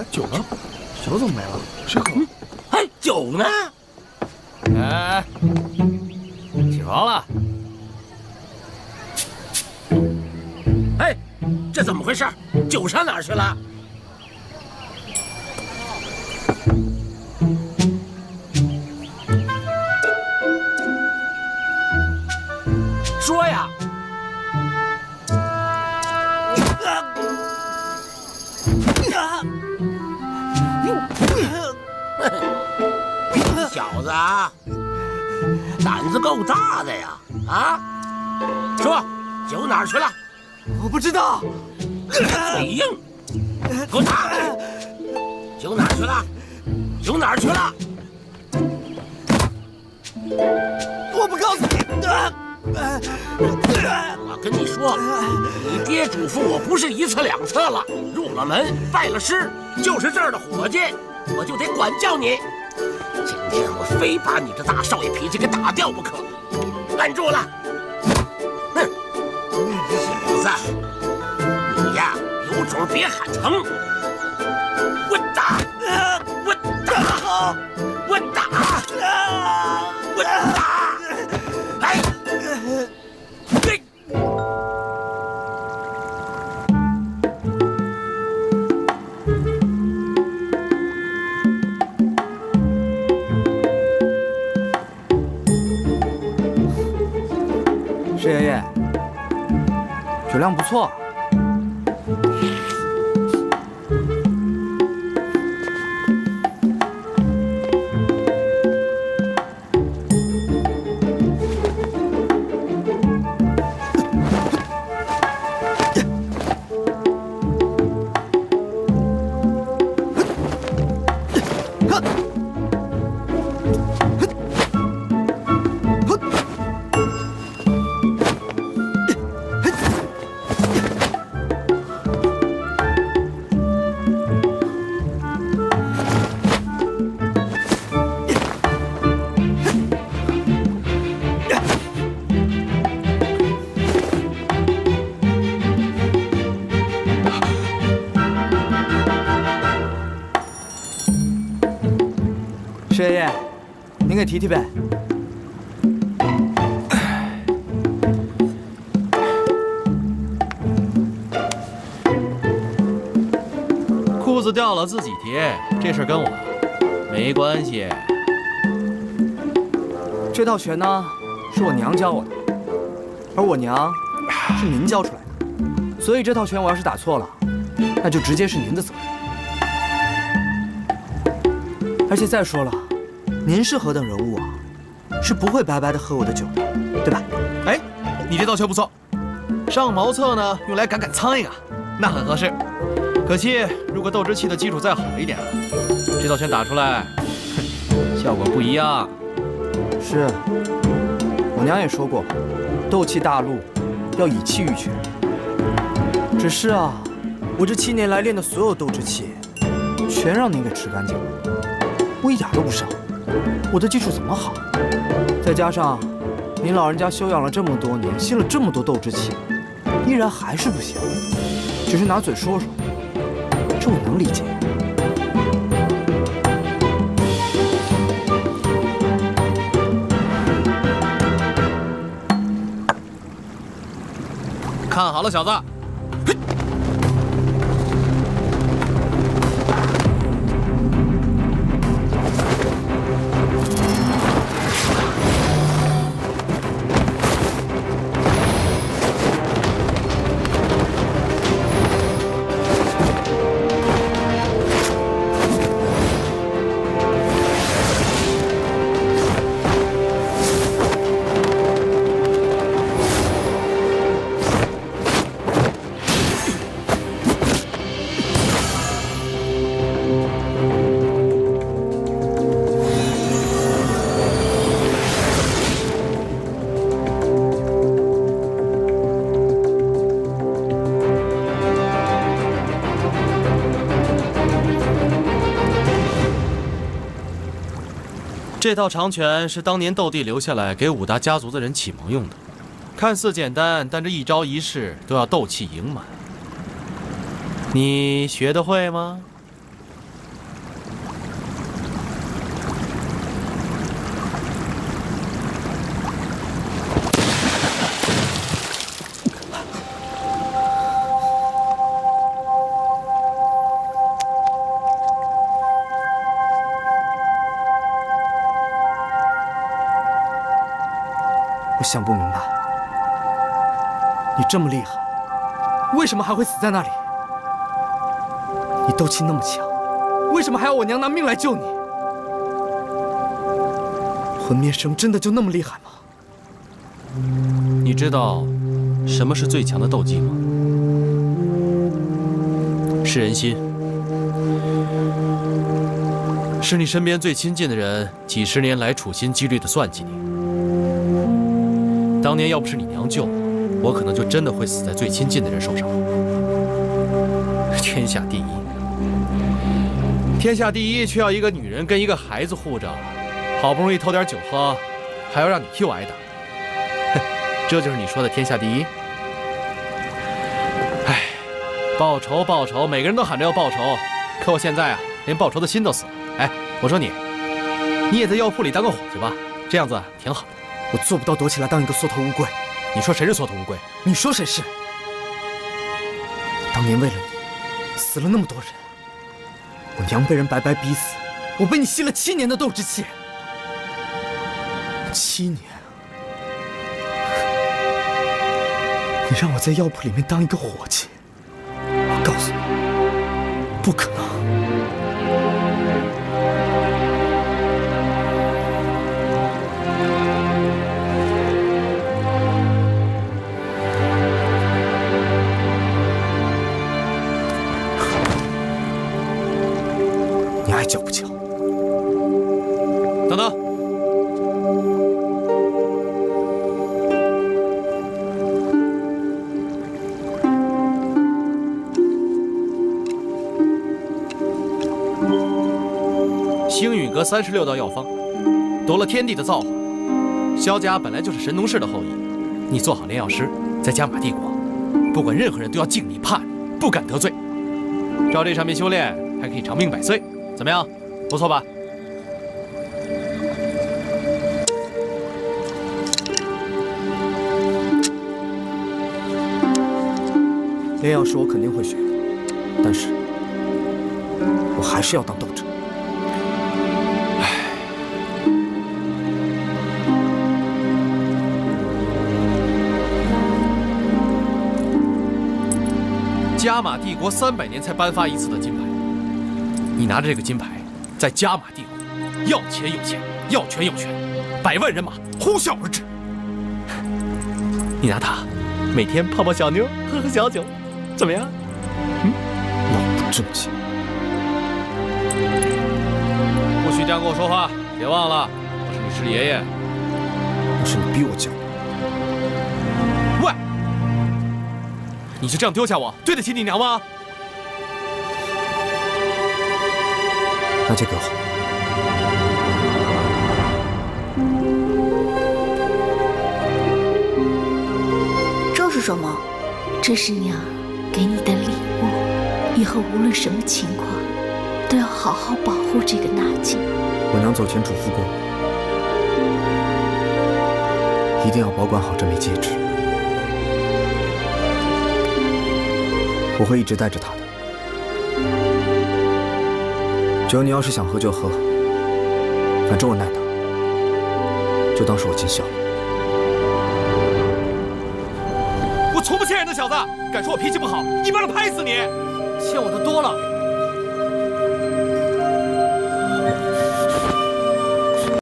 酒呢？酒怎么没了？谁喝？哎，酒呢？哎，起床了。哎，这怎么回事？酒上哪儿去了？说呀！小子啊，胆子够大的呀！啊，说酒哪儿去了？我不知道。嘴硬，给我打！酒哪儿去了？酒哪儿去了？我不告诉你！我跟你说，你爹嘱咐我不是一次两次了，入了门拜了师，就是这儿的伙计，我就得管教你。今天我非把你这大少爷脾气给打掉不可。站住了！哼，小子，你呀，有种别喊疼！我打！我打！我打！我打！哎！嘿！石爷爷，酒量不错。石爷爷，您给提提呗。裤子掉了自己提，这事儿跟我没关系。这套拳呢，是我娘教我的，而我娘是您教出来的，所以这套拳我要是打错了，那就直接是您的责任。而且再说了，您是何等人物啊，是不会白白的喝我的酒的，对吧？哎，你这道拳不错，上茅厕呢用来赶苍蝇啊，那很合适。可惜如果斗之气的基础再好一点，这道拳打出来，效果不一样。是，我娘也说过，斗气大陆要以气御拳。只是啊，我这7年来练的所有斗之气，全让您给吃干净了。我一点都不少，我的基础怎么好？再加上您老人家修养了这么多年，吸了这么多斗之气，依然还是不行，只是拿嘴说说，这我能理解。看好了，小子！这套长拳是当年斗帝留下来给5大家族的人启蒙用的，看似简单，但这一招一式都要斗气盈满。你学得会吗？我想不明白，你这么厉害，为什么还会死在那里？你斗气那么强，为什么还要我娘拿命来救你？魂灭生真的就那么厉害吗？你知道什么是最强的斗技吗？是人心，是你身边最亲近的人几10年来处心积虑地算计你。当年要不是你娘救我，我可能就真的会死在最亲近的人手上。天下第一，天下第一，却要一个女人跟一个孩子护着，好不容易偷点酒喝，还要让你替我挨打。哼，这就是你说的天下第一？唉，报仇报仇，每个人都喊着要报仇，可我现在啊，连报仇的心都死了。哎，我说你也在药铺里当个伙计吧，这样子挺好的。我做不到躲起来当一个缩头乌龟。你说谁是缩头乌龟？你说谁是？当年为了你，死了那么多人，我娘被人白白逼死，我被你吸了7年的斗志气。7年，你让我在药铺里面当一个伙计，我告诉你，不可能。你爱叫不叫？等等。星陨阁36道药方，夺了天地的造化。萧家本来就是神农氏的后裔，你做好炼药师，在加玛帝国，不管任何人都要敬你怕你，不敢得罪。照这上面修炼，还可以长命100岁。怎么样，不错吧？炼药师我肯定会学，但是我还是要当斗者。加玛帝国300年才颁发一次的金牌。你拿着这个金牌，在加玛帝国，要钱有钱，要权有权，100万人马呼啸而至。你拿它，每天泡泡小妞，喝喝小酒，怎么样？老不正经！不许这样跟我说话，别忘了，我是你师爷爷。那是你逼我教。喂，你就这样丢下我，对得起你娘吗？那就给我。这是什么？这是娘给你的礼物，以后无论什么情况，都要好好保护这个纳金。我娘走前嘱咐过，一定要保管好这枚戒指，我会一直带着它的。只要你要是想喝就喝，反正我耐打，就当是我尽孝了。我从不欠人的小子，敢说我脾气不好，一巴掌拍死你！欠我的多了。